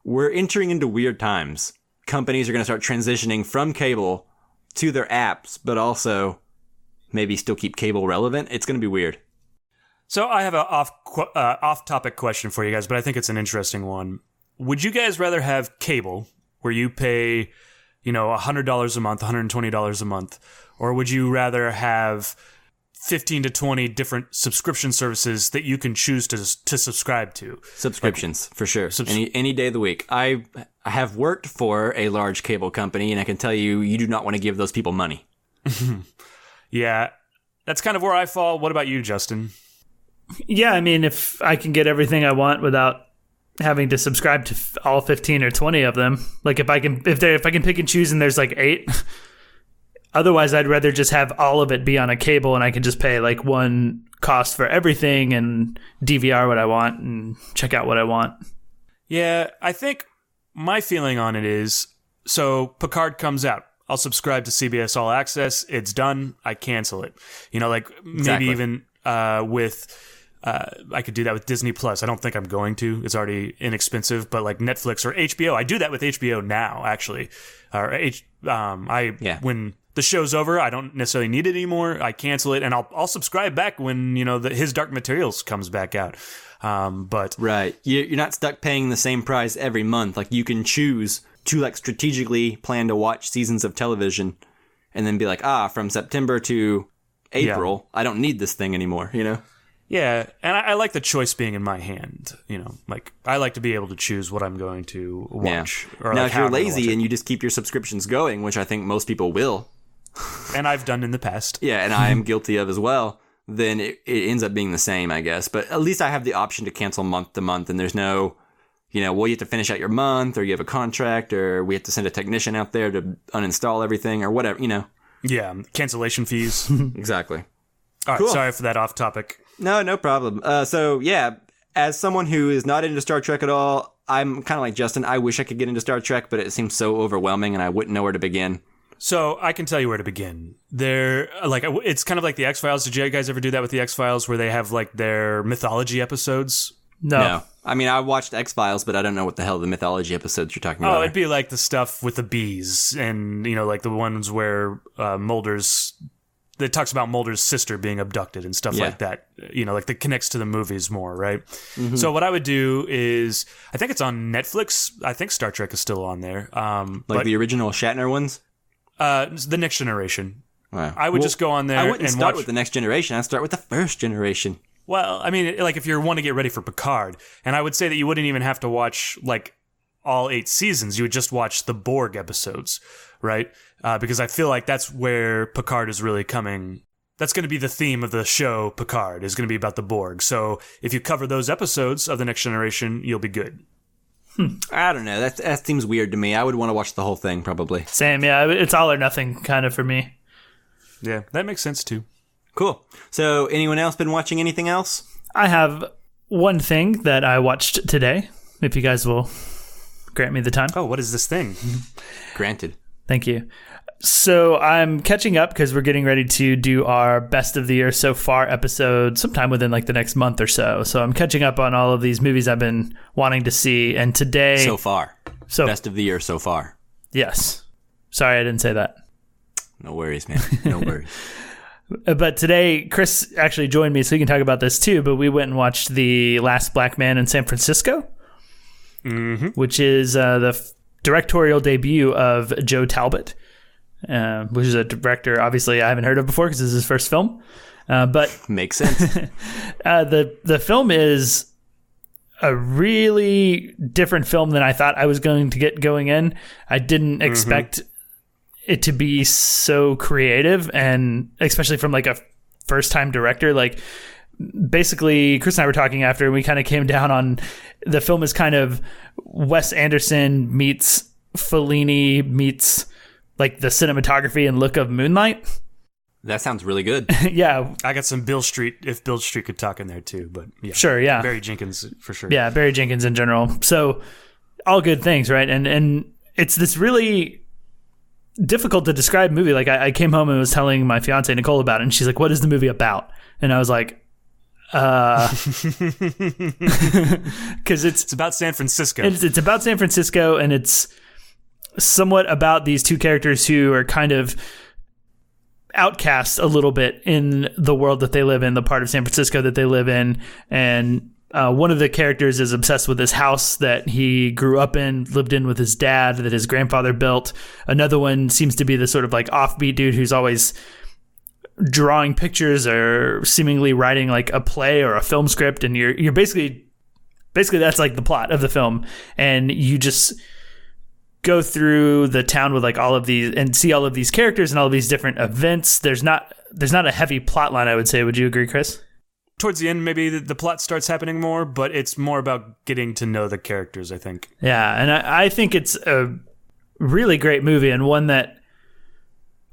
we're entering into weird times. Companies are going to start transitioning from cable to their apps, but also maybe still keep cable relevant. It's going to be weird. So I have an off-topic question for you guys, but I think it's an interesting one. Would you guys rather have cable, where you pay, $100 a month, $120 a month, or would you rather have 15 to 20 different subscription services that you can choose to subscribe to? Subscriptions, for sure. Any day of the week. I have worked for a large cable company, and I can tell you, you do not want to give those people money. Yeah, that's kind of where I fall. What about you, Justin? Yeah, I mean, if I can get everything I want without having to subscribe to all 15 or 20 of them, like if I can pick and choose and there's like 8, otherwise I'd rather just have all of it be on a cable and I can just pay like one cost for everything and DVR what I want and check out what I want. Yeah, I think my feeling on it is, so Picard comes out. I'll subscribe to CBS All Access. It's done. I cancel it. Maybe even with... I could do that with Disney Plus. I don't think I'm going to. It's already inexpensive, but like Netflix or HBO, I do that with HBO now, actually. When the show's over, I don't necessarily need it anymore. I cancel it, and I'll subscribe back when his Dark Materials comes back out. But right, you're not stuck paying the same price every month. Like, you can choose to like strategically plan to watch seasons of television, and then be like, from September to April, I don't need this thing anymore. Yeah, and I like the choice being in my hand. Like, I like to be able to choose what I'm going to watch. Yeah. Or now, if you're lazy and you just keep your subscriptions going, which I think most people will, and I've done in the past. Yeah, and I am guilty of as well, then it ends up being the same, I guess. But at least I have the option to cancel month to month, and there's no, you have to finish out your month, or you have a contract, or we have to send a technician out there to uninstall everything, or whatever, Yeah, cancellation fees. Exactly. All right, cool. Sorry for that off topic. No problem. So, yeah, as someone who is not into Star Trek at all, I'm kind of like Justin. I wish I could get into Star Trek, but it seems so overwhelming, and I wouldn't know where to begin. So I can tell you where to begin. It's kind of like the X-Files. Did you guys ever do that with the X-Files where they have like their mythology episodes? No. I mean, I watched X-Files, but I don't know what the hell the mythology episodes you're talking about. Oh, it'd be like the stuff with the bees and, like the ones where that talks about Mulder's sister being abducted and stuff like that. Like that connects to the movies more, right? Mm-hmm. So what I would do is, I think it's on Netflix. I think Star Trek is still on there. Like the original Shatner ones? The Next Generation. Wow. I would just go on there I wouldn't and start watch with the Next Generation. I'd start with the first generation. Well, I mean, like if you want to get ready for Picard, and I would say that you wouldn't even have to watch like all 8 seasons. You would just watch the Borg episodes, right? Because I feel like that's where Picard is really coming. That's going to be the theme of the show. Picard is going to be about the Borg. So if you cover those episodes of the Next Generation, you'll be good. I don't know. That seems weird to me. I would want to watch the whole thing probably. Same, yeah. It's all or nothing kind of for me. Yeah, that makes sense too. Cool. So anyone else been watching anything else? I have one thing that I watched today, if you guys will grant me the time. Oh, what is this thing? Granted. Thank you. So I'm catching up because we're getting ready to do our best of the year so far episode sometime within like the next month or so. So I'm catching up on all of these movies I've been wanting to see. And today... So far. Best of the year so far. Yes. Sorry, I didn't say that. No worries, man. No worries. But today, Chris actually joined me so we can talk about this too. But we went and watched The Last Black Man in San Francisco, which is the directorial debut of Joe Talbot, which is a director obviously I haven't heard of before because this is his first film. But makes sense. The film is a really different film than I thought I was going to get going in. I didn't expect it to be so creative, and especially from like a first-time director. Like basically, Chris and I were talking after, and we kind of came down on the film is kind of Wes Anderson meets Fellini meets like the cinematography and look of Moonlight. That sounds really good. Yeah. I got some Bill Street, if Bill Street could talk in there too, but yeah. Sure, yeah. Barry Jenkins for sure. Yeah, Barry Jenkins in general. So all good things, right? And it's this really difficult to describe movie. Like I came home and was telling my fiance Nicole about it, and she's like, "What is the movie about?" And I was like, because it's about San Francisco. It's about San Francisco, and it's somewhat about these two characters who are kind of outcast a little bit in the world that they live in, the part of San Francisco that they live in. And one of the characters is obsessed with this house that he grew up in, lived in with his dad, that his grandfather built. Another one seems to be the sort of like offbeat dude who's always drawing pictures or seemingly writing like a play or a film script. And you're basically that's like the plot of the film. And you just go through the town with like all of these and see all of these characters and all of these different events. There's not a heavy plot line, I would say. Would you agree, Chris? Towards the end, maybe the plot starts happening more, but it's more about getting to know the characters, I think. Yeah, and I think it's a really great movie, and one that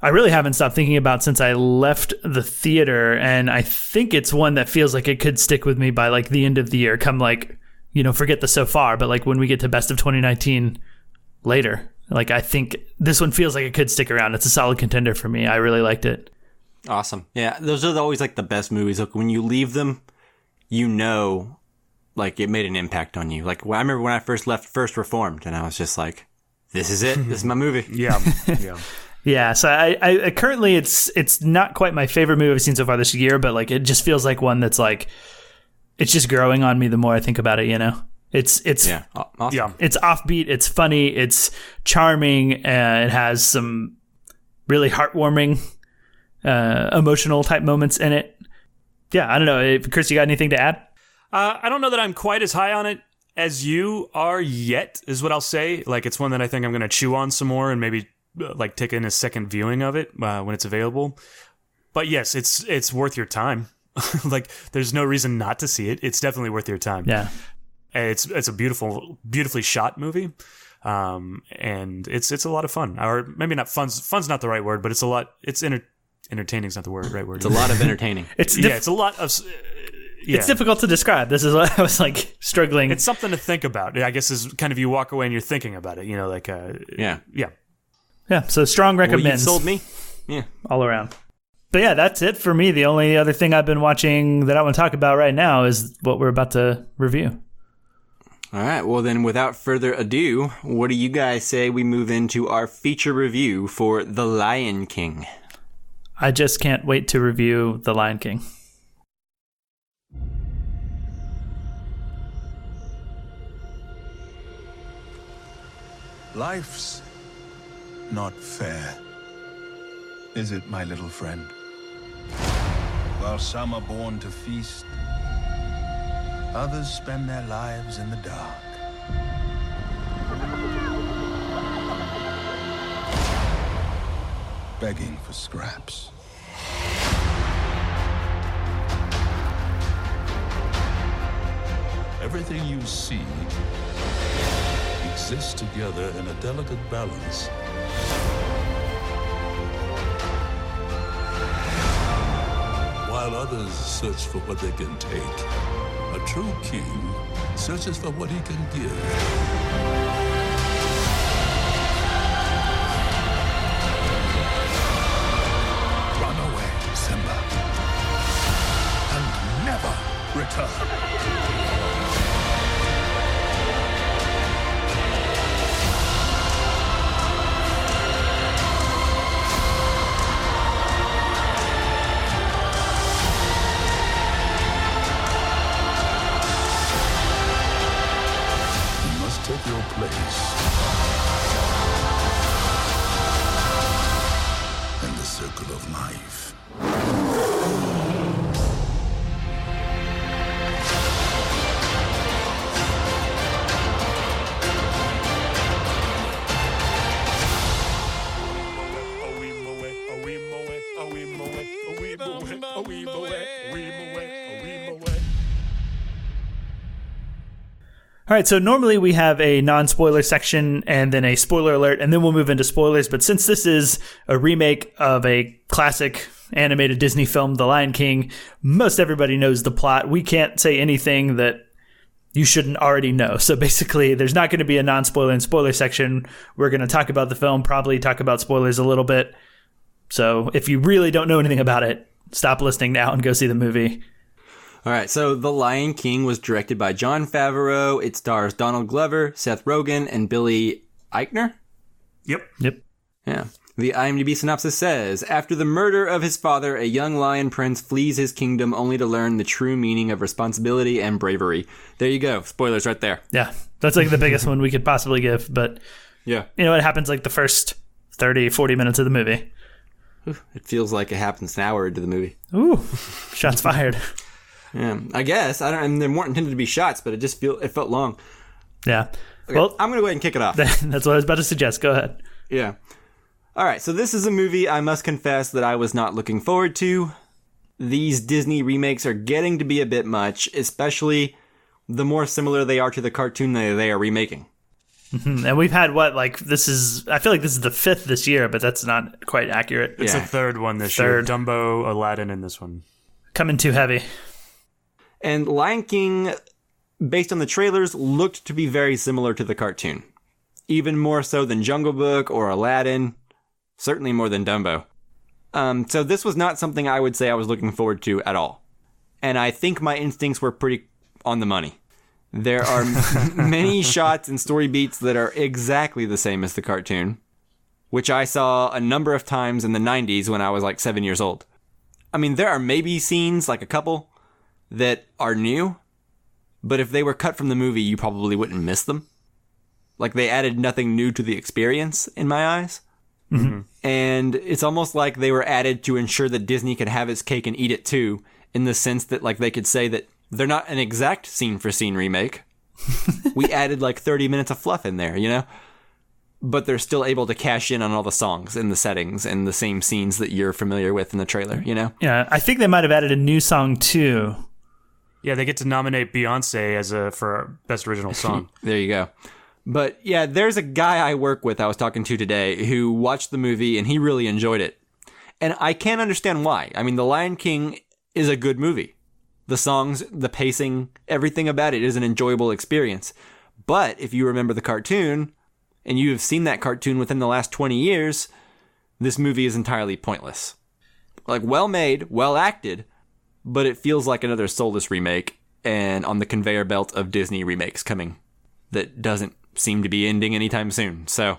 I really haven't stopped thinking about since I left the theater, and I think it's one that feels like it could stick with me by like the end of the year, come like, forget the so far, but like when we get to Best of 2019 later. Like I think this one feels like it could stick around. It's a solid contender for me. I really liked it. Awesome. Yeah, those are always like the best movies. Like when you leave them, like it made an impact on you. Like I remember when I first left First Reformed, and I was just like, "This is it. This is my movie." Yeah, yeah, yeah. So I currently it's not quite my favorite movie I've seen so far this year, but like it just feels like one that's like it's just growing on me the more I think about it. It's yeah, awesome. Yeah. It's offbeat. It's funny. It's charming. It has some really heartwarming. Emotional type moments in it. Yeah, I don't know. Chris, you got anything to add? I don't know that I'm quite as high on it as you are yet, is what I'll say. Like, it's one that I think I'm going to chew on some more and maybe like take in a second viewing of it when it's available. But yes, it's worth your time. Like, there's no reason not to see it. It's definitely worth your time. Yeah, it's a beautifully shot movie. And it's a lot of fun, or maybe not fun. Fun's not the right word, but it's a lot. It's entertaining is not the right word. It's a lot of entertaining. It's a lot of. Yeah. It's difficult to describe. This is what I was like struggling. It's something to think about. I guess is kind of you walk away and you're thinking about it. Yeah. Yeah, so strong Well, you recommends. sold me. Yeah. All around. But yeah, that's it for me. The only other thing I've been watching that I want to talk about right now is what we're about to review. All right, well then, without further ado, what do you guys say we move into our feature review for The Lion King? I just can't wait to review The Lion King. Life's not fair, is it, my little friend? While some are born to feast, others spend their lives in the dark. Begging for scraps. Everything you see exists together in a delicate balance. While others search for what they can take, a true king searches for what he can give. Run away, Simba, and never return. Take your place in the circle of life. All right, so normally we have a non-spoiler section and then a spoiler alert, and then we'll move into spoilers. But since this is a remake of a classic animated Disney film, The Lion King, most everybody knows the plot. We can't say anything that you shouldn't already know. So basically, there's not going to be a non-spoiler and spoiler section. We're going to talk about the film, probably talk about spoilers a little bit. So if you really don't know anything about it, stop listening now and go see the movie. All right, so The Lion King was directed by Jon Favreau. It stars Donald Glover, Seth Rogen, and Billy Eichner. Yep. Yeah. The IMDb synopsis says, after the murder of his father, a young lion prince flees his kingdom only to learn the true meaning of responsibility and bravery. There you go. Spoilers right there. Yeah, that's like the biggest one we could possibly give. But, Yeah. you know, it happens like the first 30, 40 minutes of the movie. It feels like it happens an hour into the movie. Ooh, shots fired. Yeah, I guess. I mean, they weren't intended to be shots, but it felt long. Yeah. Okay, Well, I'm going to go ahead and kick it off. that's what I was about to suggest. Go ahead. Yeah. All right, so this is a movie I must confess that I was not looking forward to. These Disney remakes are getting to be a bit much, especially the more similar they are to the cartoon they are remaking. And we've had I feel like this is the 5th this year, but that's not quite accurate. It's Yeah. the third one this year. Dumbo, Aladdin, and this one. Coming too heavy. And Lion King, based on the trailers, looked to be very similar to the cartoon. Even more so than Jungle Book or Aladdin. Certainly more than Dumbo. So this was not something I would say I was looking forward to at all. And I think my instincts were pretty on the money. There are many shots and story beats that are exactly the same as the cartoon, which I saw a number of times in the 90s when I was like 7 years old. I mean, there are maybe scenes, like a couple, that are new, but if they were cut from the movie, you probably wouldn't miss them. Like, they added nothing new to the experience, in my eyes. Mm-hmm. And it's almost like they were added to ensure that Disney could have its cake and eat it too, in the sense that, like, they could say that they're not an exact scene-for-scene remake. We added, like, 30 minutes of fluff in there, you know? But they're still able to cash in on all the songs and the settings and the same scenes that you're familiar with in the trailer, you know? Yeah, I think they might have added a new song too. Yeah, they get to nominate Beyonce for Best Original Song. There you go. But yeah, there's a guy I work with I was talking to today who watched the movie and he really enjoyed it. And I can't understand why. I mean, The Lion King is a good movie. The songs, the pacing, everything about it is an enjoyable experience. But if you remember the cartoon, and you have seen that cartoon within the last 20 years, this movie is entirely pointless. Like, well made, well acted, but it feels like another soulless remake and on the conveyor belt of Disney remakes coming that doesn't seem to be ending anytime soon. So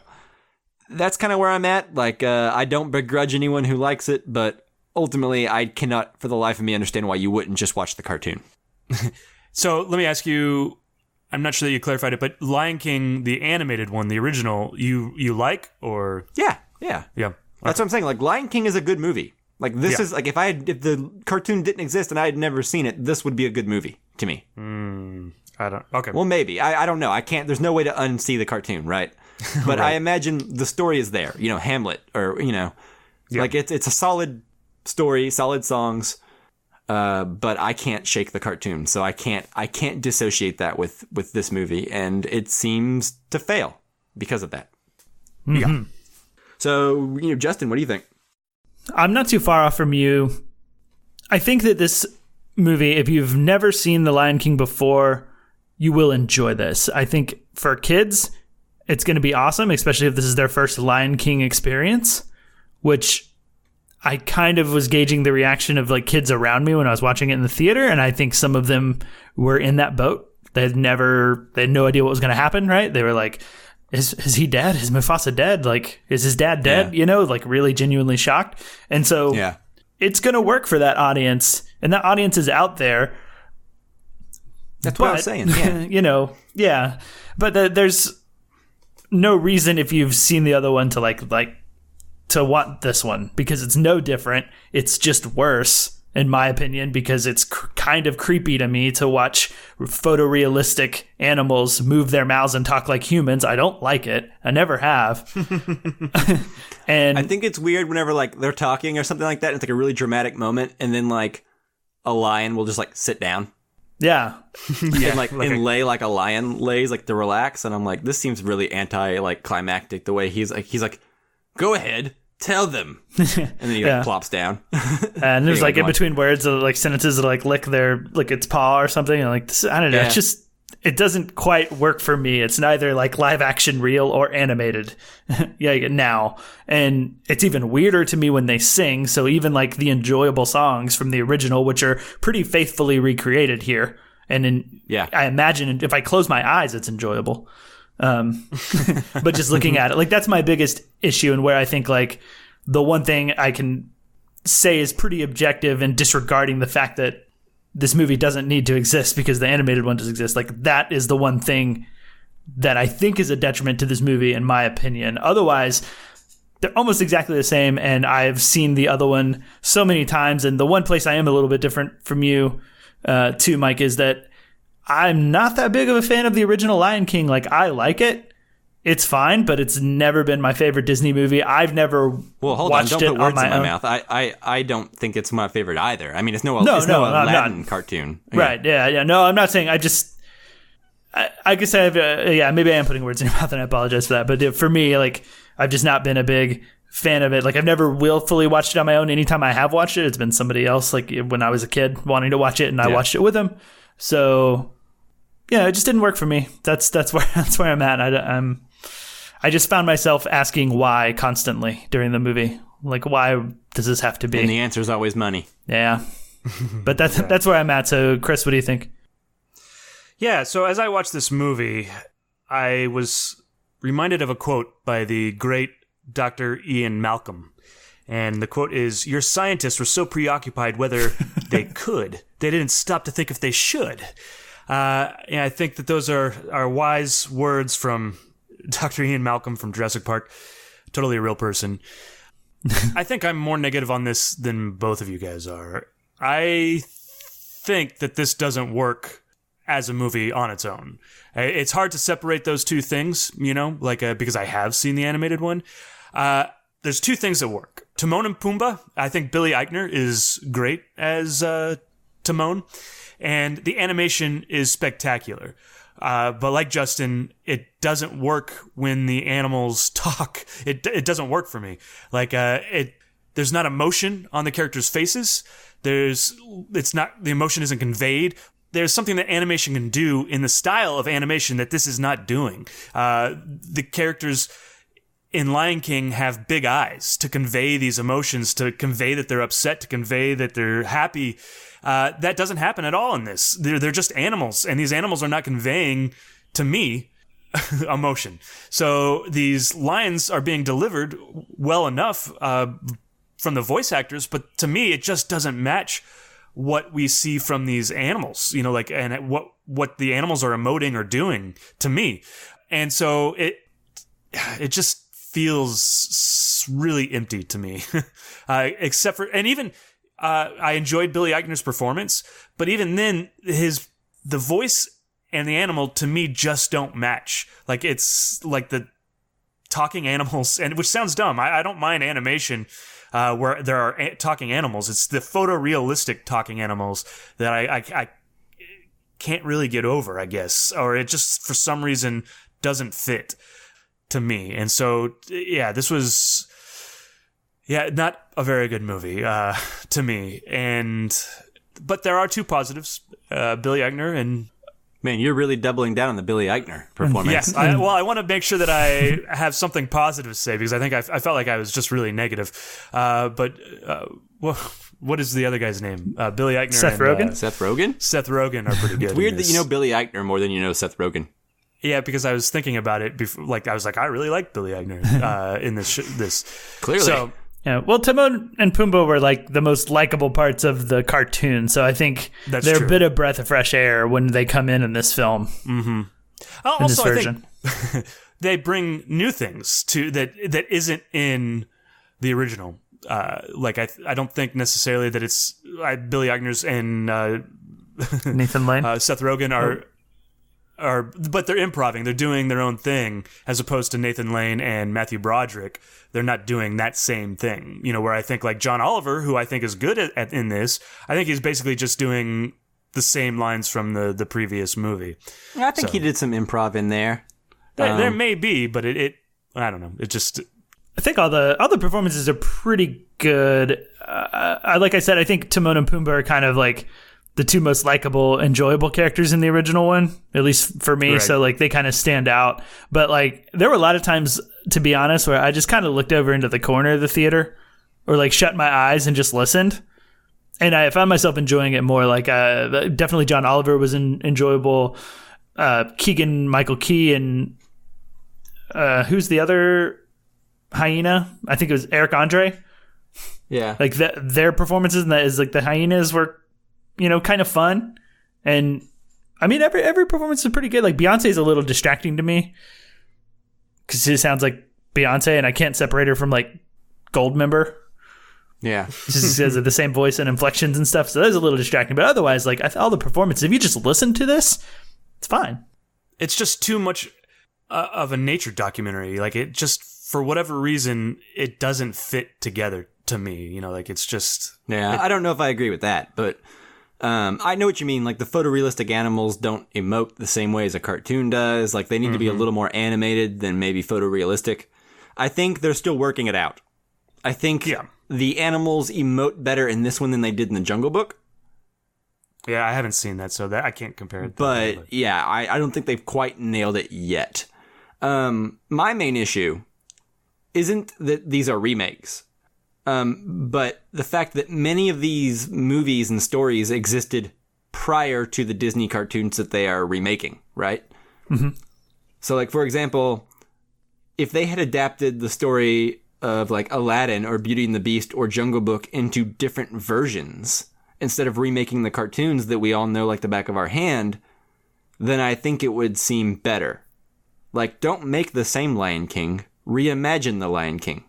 that's kind of where I'm at. Like, I don't begrudge anyone who likes it, but ultimately I cannot for the life of me understand why you wouldn't just watch the cartoon. So let me ask you, I'm not sure that you clarified it, but Lion King, the animated one, the original, you like, or? Yeah. Yeah. That's what I'm saying. Like, Lion King is a good movie. Like, this is, like, if the cartoon didn't exist and I had never seen it, this would be a good movie to me. Okay. Well, maybe. I don't know. I can't, there's no way to unsee the cartoon, right? But Right. I imagine the story is there. You know, Hamlet, or, you know, like, it's a solid story, solid songs, but I can't shake the cartoon. So I can't dissociate that with this movie, and it seems to fail because of that. Yeah. So, you know, Justin, what do you think? I'm not too far off from you. I think that this movie, if you've never seen The Lion King before, you will enjoy this. I think for kids, it's going to be awesome, especially if this is their first Lion King experience, which I kind of was gauging the reaction of like kids around me when I was watching it in the theater, and I think some of them were in that boat. They had no idea what was going to happen, right? They were like, Is he dead? Is Mufasa dead? Like, is his dad dead? Yeah. You know, like really genuinely shocked. And so it's going to work for that audience. And that audience is out there. That's what I was saying. Yeah. You know, yeah. But there's no reason if you've seen the other one to like to want this one, because it's no different. It's just worse, in my opinion, because it's kind of creepy to me to watch photorealistic animals move their mouths and talk like humans. I don't like it. I never have. And I think it's weird whenever like they're talking or something like that. It's like a really dramatic moment, and then like a lion will just like sit down. yeah. And lay like a lion lays, like to relax. And I'm like, this seems really anti like climactic the way he's like, go ahead, tell them. And then he like plops down. And there's like in go on. between words like sentences that like lick its paw or something, and like this, I don't know, Yeah. it doesn't quite work for me. It's neither like live action real or animated. Now, and it's even weirder to me when they sing. So even like the enjoyable songs from the original, which are pretty faithfully recreated here, and I imagine if I close my eyes, it's enjoyable. But just looking at it, like that's my biggest issue, and where I think like the one thing I can say is pretty objective and disregarding the fact that this movie doesn't need to exist because the animated one does exist. Like that is the one thing that I think is a detriment to this movie, in my opinion. Otherwise, they're almost exactly the same, and I've seen the other one so many times. And the one place I am a little bit different from you, too, Mike, is that I'm not that big of a fan of the original Lion King. Like, I like it. It's fine, but it's never been my favorite Disney movie. I've never watched Don't it put words on my in my own. mouth. I don't think it's my favorite either. I mean, it's no I'm Aladdin not. cartoon. Right, yeah. No, I'm not saying, I guess I have, maybe I am putting words in your mouth, and I apologize for that. But for me, like, I've just not been a big fan of it. Like, I've never willfully watched it on my own. Anytime I have watched it, it's been somebody else, like when I was a kid wanting to watch it, and I watched it with them. So, yeah, it just didn't work for me. That's where I'm at. I just found myself asking why constantly during the movie. Like, why does this have to be? And the answer is always money. Yeah. But that's where I'm at. So, Chris, what do you think? Yeah, so as I watched this movie, I was reminded of a quote by the great Dr. Ian Malcolm. And the quote is, "Your scientists were so preoccupied whether they could, they didn't stop to think if they should." And I think that those are wise words from Dr. Ian Malcolm from Jurassic Park. Totally a real person. I think I'm more negative on this than both of you guys are. I think that this doesn't work as a movie on its own. It's hard to separate those two things, you know, like because I have seen the animated one. There's two things that work. Timon and Pumbaa, I think Billy Eichner is great as Timon, and the animation is spectacular. But like Justin, it doesn't work when the animals talk. It doesn't work for me. Like there's not emotion on the characters' faces. The emotion isn't conveyed. there's something that animation can do in the style of animation that this is not doing. The characters in Lion King have big eyes to convey these emotions, to convey that they're upset, to convey that they're happy. That doesn't happen at all in this. They're just animals, and these animals are not conveying, to me, emotion. So these lines are being delivered well enough from the voice actors, but to me, it just doesn't match what we see from these animals, and what the animals are emoting or doing to me. And so it just feels really empty to me, except for, and even I enjoyed Billy Eichner's performance, but even then, the voice and the animal to me just don't match. Like, it's like the talking animals, and which sounds dumb. I don't mind animation where there are talking animals. It's the photorealistic talking animals that I can't really get over, I guess, or it just for some reason doesn't fit to me. And so, yeah, this was, not a very good movie to me. But there are two positives: Billy Eichner and. Man, you're really doubling down on the Billy Eichner performance. Yes, I want to make sure that I have something positive to say, because I think I felt like I was just really negative. But what is the other guy's name? Billy Eichner. Seth Rogen? Seth Rogen? Seth Rogen are pretty good. It's weird that you know Billy Eichner more than you know Seth Rogen. Yeah, because I was thinking about it before. Like, I was like, I really like Billy Eichner in this. Clearly. So, yeah, well, Timon and Pumbaa were like the most likable parts of the cartoon, so I think they're a bit of breath of fresh air when they come in this film. Mm-hmm. In this version. I think they bring new things to that isn't in the original. Like, I don't think necessarily that it's Billy Eichner's and Nathan Lane, Seth Rogen but they're improvising. They're doing their own thing, as opposed to Nathan Lane and Matthew Broderick. They're not doing that same thing. Where I think like John Oliver, who I think is good in this, I think he's basically just doing the same lines from the previous movie. I think he did some improv in there. There may be, but it I don't know. It just. I think all the performances are pretty good. Like I said, I think Timon and Pumbaa are kind of like the two most likable, enjoyable characters in the original one, at least for me. Right. So like they kind of stand out. But like there were a lot of times, to be honest, where I just kind of looked over into the corner of the theater, or like shut my eyes and just listened. And I found myself enjoying it more. Like definitely John Oliver was enjoyable. Keegan Michael Key and who's the other hyena? I think it was Eric Andre. Yeah, like their performances in that is like the hyenas were, kind of fun. And I mean, every performance is pretty good. Like Beyonce is a little distracting to me because she sounds like Beyonce, and I can't separate her from like Goldmember. Yeah, she has the same voice and inflections and stuff. So that is a little distracting. But otherwise, like all the performances, if you just listen to this, it's fine. It's just too much of a nature documentary. Like, it just, for whatever reason, it doesn't fit together to me. Like, it's just. Yeah, I don't know if I agree with that, but. I know what you mean. Like, the photorealistic animals don't emote the same way as a cartoon does. Like, they need to be a little more animated than maybe photorealistic. I think they're still working it out. I think the animals emote better in this one than they did in the Jungle Book. Yeah, I haven't seen that, so that I can't compare it. But yeah, I don't think they've quite nailed it yet. My main issue isn't that these are remakes. But the fact that many of these movies and stories existed prior to the Disney cartoons that they are remaking, right? Mm-hmm. So, like, for example, if they had adapted the story of, like, Aladdin or Beauty and the Beast or Jungle Book into different versions, instead of remaking the cartoons that we all know like the back of our hand, then I think it would seem better. Like, don't make the same Lion King. Reimagine the Lion King.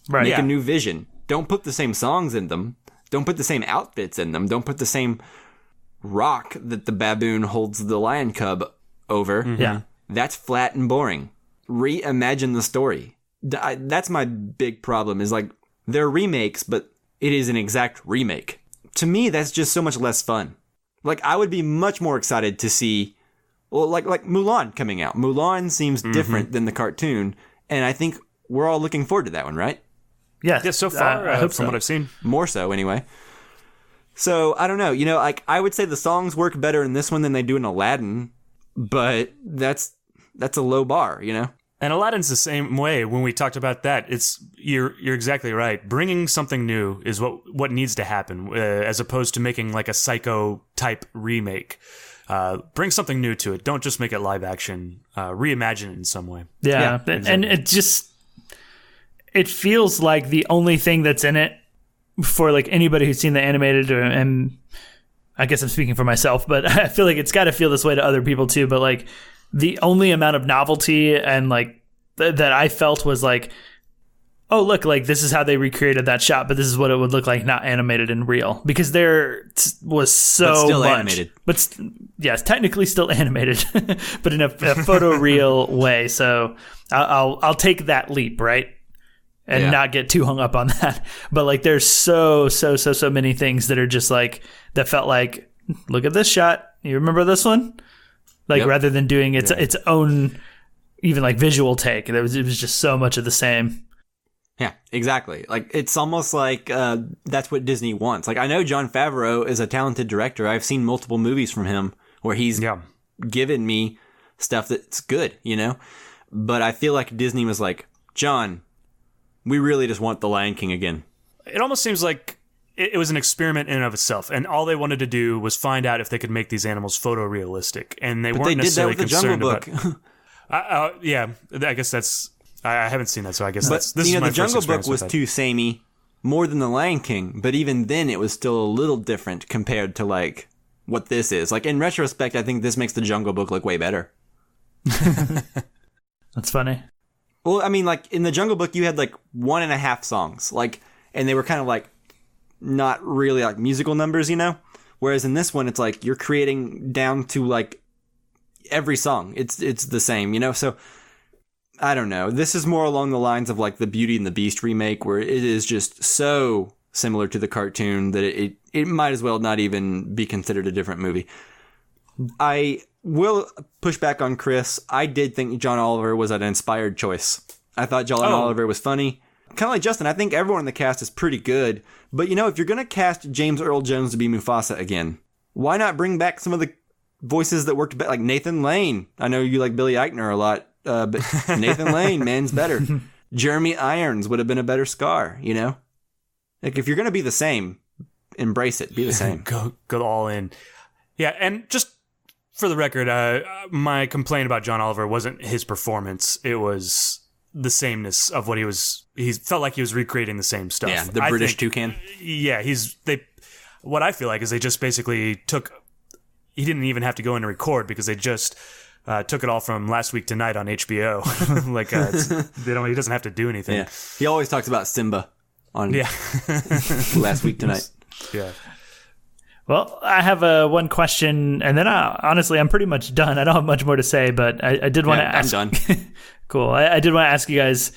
Right. Make a new vision. Don't put the same songs in them. Don't put the same outfits in them. Don't put the same rock that the baboon holds the lion cub over. Mm-hmm. Yeah. That's flat and boring. Reimagine the story. That's my big problem, is like, they're remakes, but it is an exact remake. To me, that's just so much less fun. Like, I would be much more excited to see, well, like Mulan coming out. Mulan seems different than the cartoon, and I think we're all looking forward to that one, right? Yeah, so far, I hope from what I've seen. More so, anyway. So I don't know. Like I would say the songs work better in this one than they do in Aladdin, but that's a low bar, And Aladdin's the same way. When we talked about that, you're exactly right. Bringing something new is what needs to happen, as opposed to making like a Psycho type remake. Bring something new to it. Don't just make it live action. Reimagine it in some way. Yeah, exactly. And it feels like the only thing that's in it for like anybody who's seen the animated, and I guess I'm speaking for myself, but I feel like it's got to feel this way to other people too. But like the only amount of novelty and like that I felt was like, oh look, like this is how they recreated that shot, but this is what it would look like not animated and real, because there was so but still much animated. But yes, technically still animated, but in a photoreal way. So I'll take that leap, right? And not get too hung up on that. But like there's so many things that are just like, that felt like, look at this shot. You remember this one? Like rather than doing its own even like visual take. It was just so much of the same. Yeah, exactly. Like it's almost like that's what Disney wants. Like I know Jon Favreau is a talented director. I've seen multiple movies from him where he's given me stuff that's good, But I feel like Disney was like, John, we really just want The Lion King again. It almost seems like it was an experiment in and of itself, and all they wanted to do was find out if they could make these animals photorealistic, and they weren't necessarily concerned about. But they did that with The Jungle Book. Yeah, I guess that's. I haven't seen that, so I guess this is my the first Jungle Book experience was with too samey, more than The Lion King. But even then, it was still a little different compared to like what this is. Like in retrospect, I think this makes the Jungle Book look way better. That's funny. Well, I mean, like in the Jungle Book, you had like 1.5 songs, like, and they were kind of like not really like musical numbers, Whereas in this one, it's like you're creating down to like every song. It's the same, So I don't know. This is more along the lines of like the Beauty and the Beast remake, where it is just so similar to the cartoon that it might as well not even be considered a different movie. I will push back on Chris. I did think John Oliver was an inspired choice. I thought John Oliver was funny. Kind of like Justin, I think everyone in the cast is pretty good. But, if you're going to cast James Earl Jones to be Mufasa again, why not bring back some of the voices that worked better? Like Nathan Lane. I know you like Billy Eichner a lot, but Nathan Lane, man's better. Jeremy Irons would have been a better Scar, Like, if you're going to be the same, embrace it. Be the same. Go all in. Yeah, and just for the record, my complaint about John Oliver wasn't his performance. It was the sameness of what he was. He felt like he was recreating the same stuff. Yeah, the British toucan. Yeah, what I feel like is they just basically took. He didn't even have to go in and record because they just took it all from Last Week Tonight on HBO. Like he doesn't have to do anything. Yeah, he always talks about Simba on Last Week Tonight. Yeah. Well, I have one question, and then honestly, I'm pretty much done. I don't have much more to say, but I did want to ask. I'm done. Cool. I did want to ask you guys,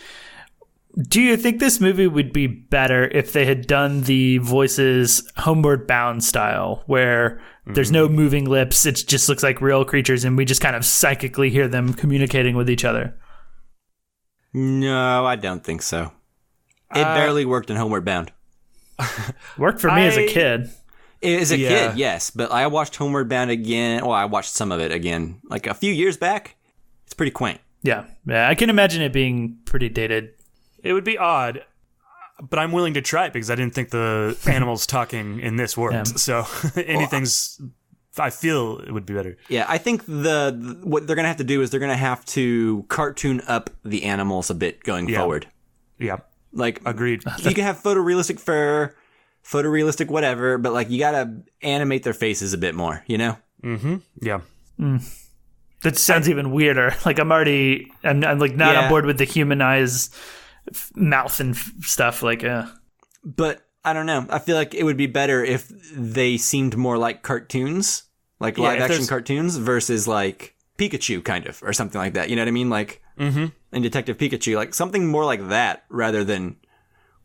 do you think this movie would be better if they had done the voices Homeward Bound style, where there's no moving lips, it just looks like real creatures, and we just kind of psychically hear them communicating with each other? No, I don't think so. It barely worked in Homeward Bound. Worked for me as a kid. As a kid, yes, but I watched Homeward Bound again. Well, I watched some of it again, like a few years back. It's pretty quaint. Yeah, I can imagine it being pretty dated. It would be odd, but I'm willing to try it because I didn't think the animals talking in this worked. Yeah. So I feel it would be better. Yeah, I think what they're going to have to do is they're going to have to cartoon up the animals a bit going forward. Yeah. Like, agreed. You can have photorealistic fur, photorealistic whatever, but like you got to animate their faces a bit more, Mm-hmm. Yeah. That sounds even weirder. Like I'm like not on board with the humanized mouth and stuff. Like, But I don't know. I feel like it would be better if they seemed more like cartoons, like live action cartoons, versus like Pikachu kind of, or something like that. You know what I mean? Like in Detective Pikachu, like something more like that rather than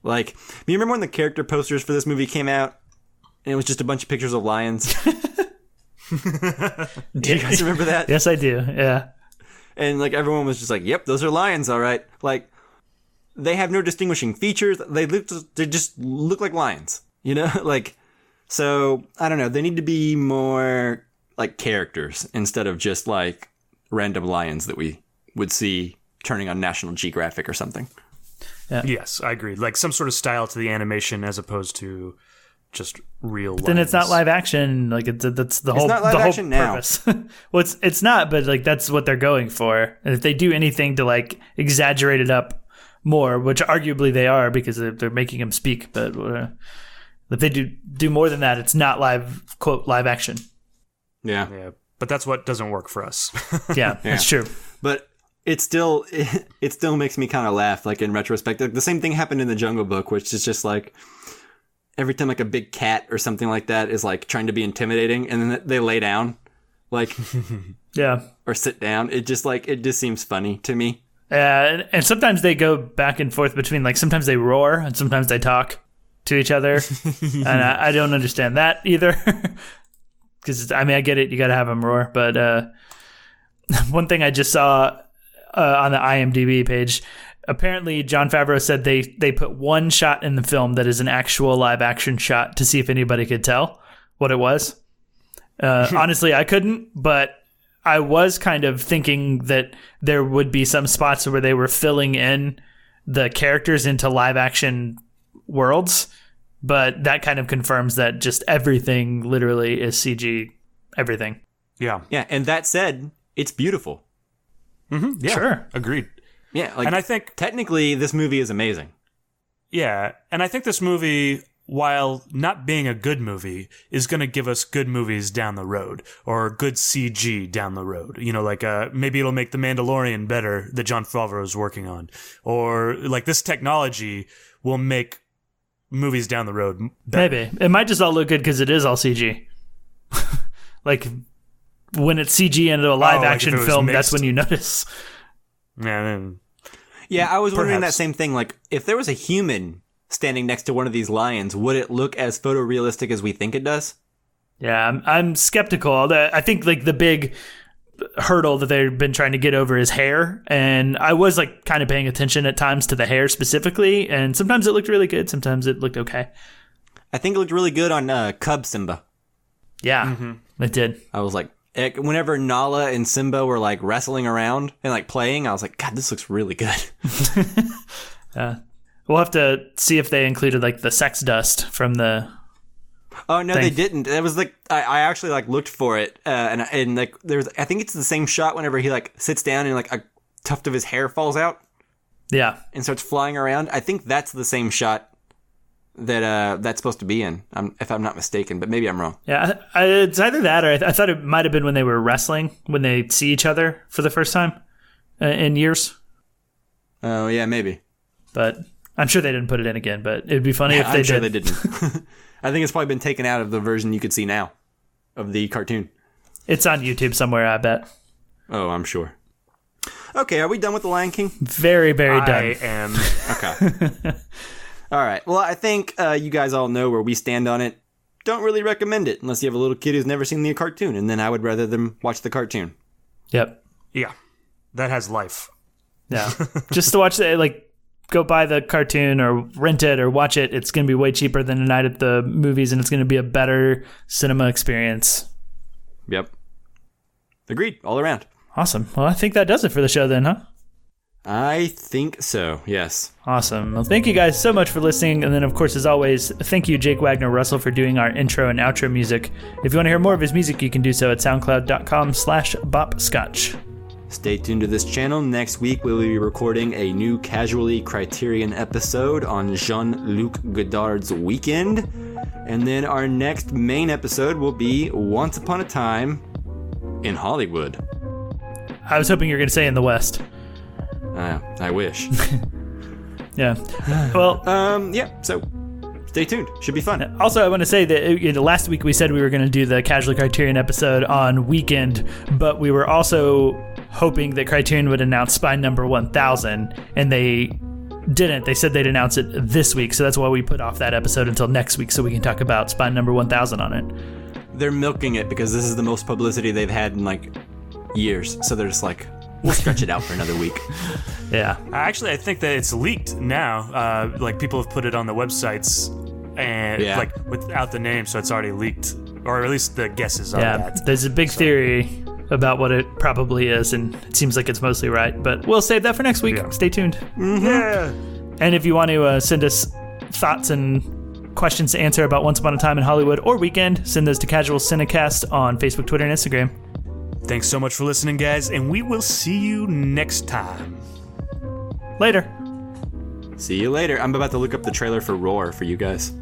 like. You remember when the character posters for this movie came out and it was just a bunch of pictures of lions? Do you guys remember that? Yes, I do. Yeah. And like everyone was just like, "Yep, those are lions, all right." Like they have no distinguishing features. They just look like lions, Like So, I don't know. They need to be more like characters instead of just like random lions that we would see turning on National Geographic or something. Yeah. Yes, I agree. Like some sort of style to the animation as opposed to just real lions. Then it's not live action. Like that's the whole not live the whole action now. purpose. Well, it's not, but like that's what they're going for. And if they do anything to like exaggerate it up more, which arguably they are because they're making him speak, but if they do more than that, it's not live action. Yeah. But that's what doesn't work for us. Yeah, that's true. But it still makes me kind of laugh, like in retrospect. Like, the same thing happened in the Jungle Book, which is just like every time like a big cat or something like that is like trying to be intimidating, and then they lay down, like Yeah. or sit down. It just seems funny to me. And sometimes they go back and forth between like sometimes they roar and sometimes they talk to each other, and I don't understand that either. Because I mean I get it, you got to have them roar, but one thing I just saw on the IMDb page. Apparently, Jon Favreau said they put one shot in the film that is an actual live action shot to see if anybody could tell what it was. Honestly, I couldn't, but I was kind of thinking that there would be some spots where they were filling in the characters into live action worlds, but that kind of confirms that just everything literally is CG, everything. Yeah. Yeah, and that said, it's beautiful. Mm-hmm. Yeah. Sure. Agreed. Yeah, like, and I think technically this movie is amazing. Yeah, and I think this movie, while not being a good movie, is going to give us good movies down the road, or good CG down the road. You know, like maybe it'll make The Mandalorian better that Jon Favreau is working on, or like this technology will make movies down the road better. Maybe it might just all look good because it is all CG. Like when it's CG into a live action film, that's when you notice. Yeah, I was wondering that Perhaps. same thing. Like, if there was a human standing next to one of these lions, would it look as photorealistic as we think it does? Yeah, I'm skeptical. I think like the big hurdle that they've been trying to get over is hair, and I was like kind of paying attention at times to the hair specifically, and sometimes it looked really good, sometimes it looked okay. I think it looked really good on Cub Simba. Yeah, it did. I was like, whenever Nala and Simba were like wrestling around and like playing, I was like, God, this looks really good. We'll have to see if they included like the sex dust from the. Oh no, thing. they didn't. It was like I actually like looked for it, and like there's I think it's the same shot whenever he like sits down and like a tuft of his hair falls out Yeah, and starts flying around. I think that's the same shot that that's supposed to be in, if I'm not mistaken, but maybe I'm wrong. yeah. It's either that or I thought it might have been when they were wrestling when they see each other for the first time in years. Oh yeah, maybe. But I'm sure they didn't put it in again. But it'd be funny if they I'm sure did. they didn't. I think it's probably been taken out of the version you could see now of the cartoon. It's on YouTube somewhere, I bet. Oh, I'm sure. Okay, are we done with The Lion King? Very, very done. I am. Okay. All right. Well, I think you guys all know where we stand on it. Don't really recommend it unless you have a little kid who's never seen the cartoon, and then I would rather them watch the cartoon. Yep. Yeah, that has life. Yeah. Just to watch it, like, go buy the cartoon or rent it or watch it. It's going to be way cheaper than a night at the movies, and it's going to be a better cinema experience. Yep. Agreed. All around. Awesome. Well, I think that does it for the show then, huh? I think so, yes. Awesome. Well, thank you guys so much for listening. And then, of course, as always, thank you, Jake Wagner Russell, for doing our intro and outro music. If you want to hear more of his music, you can do so at soundcloud.com/bopscotch. Stay tuned to this channel. Next week, we'll be recording a new Casually Criterion episode on Jean-Luc Godard's Weekend. And then our next main episode will be Once Upon a Time in Hollywood. I was hoping you were going to say in the West. I wish. Yeah. Well, yeah, so stay tuned. Should be fun. also, I want to say that last week we said we were going to do the Casually Criterion episode on Weekend, but we were also hoping that Criterion would announce Spine Number 1000, and they didn't. They said they'd announce it this week, so that's why we put off that episode until next week so we can talk about Spine Number 1000 on it. They're milking it because this is the most publicity they've had in like years, so they're just like, we'll stretch it out for another week. Yeah. Actually, I think that it's leaked now. Like people have put it on the websites and like without the name, so it's already leaked, or at least the guesses are that. There's a big theory about what it probably is, and it seems like it's mostly right, but we'll save that for next week. Stay tuned. Yeah. And if you want to send us thoughts and questions to answer about Once Upon a Time in Hollywood or Weekend, send those to Casual Cinecast on Facebook, Twitter, and Instagram. Thanks so much for listening, guys, and we will see you next time. Later. See you later. I'm about to look up the trailer for Roar for you guys.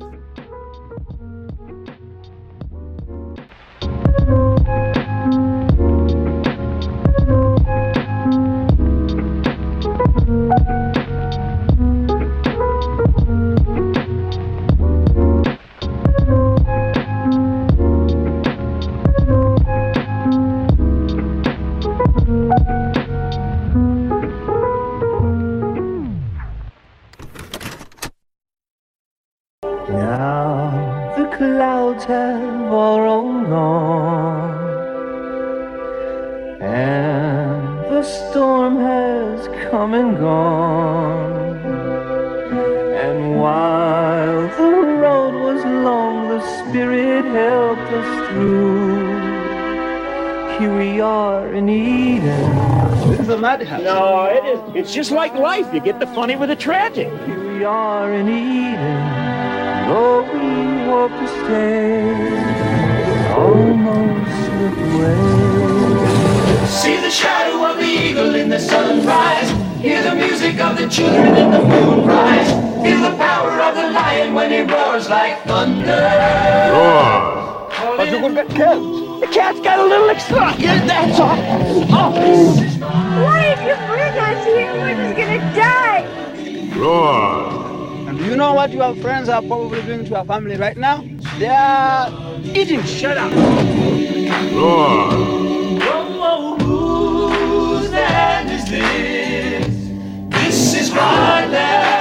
Now the clouds have all rolled on, and the storm has come and gone. And while the road was long, the Spirit helped us through. Here we are in Eden. This is a madhouse. No, it is. It's just like life. You get the funny with the tragic. Here we are in Eden. Though we hope to stay, almost slip away. See the shadow of the eagle in the sunrise. Hear the music of the children in the moonrise. Feel the power of the lion when he roars like thunder. Roar! But you're gonna get killed. The cat's got a little extra. Yeah, that's all. Oh. Why did you bring us here? We're just gonna die. Roar! And do you know what your friends are probably doing to your family right now? They are eating. Shut up. Roar! Whose land is this? This is my land.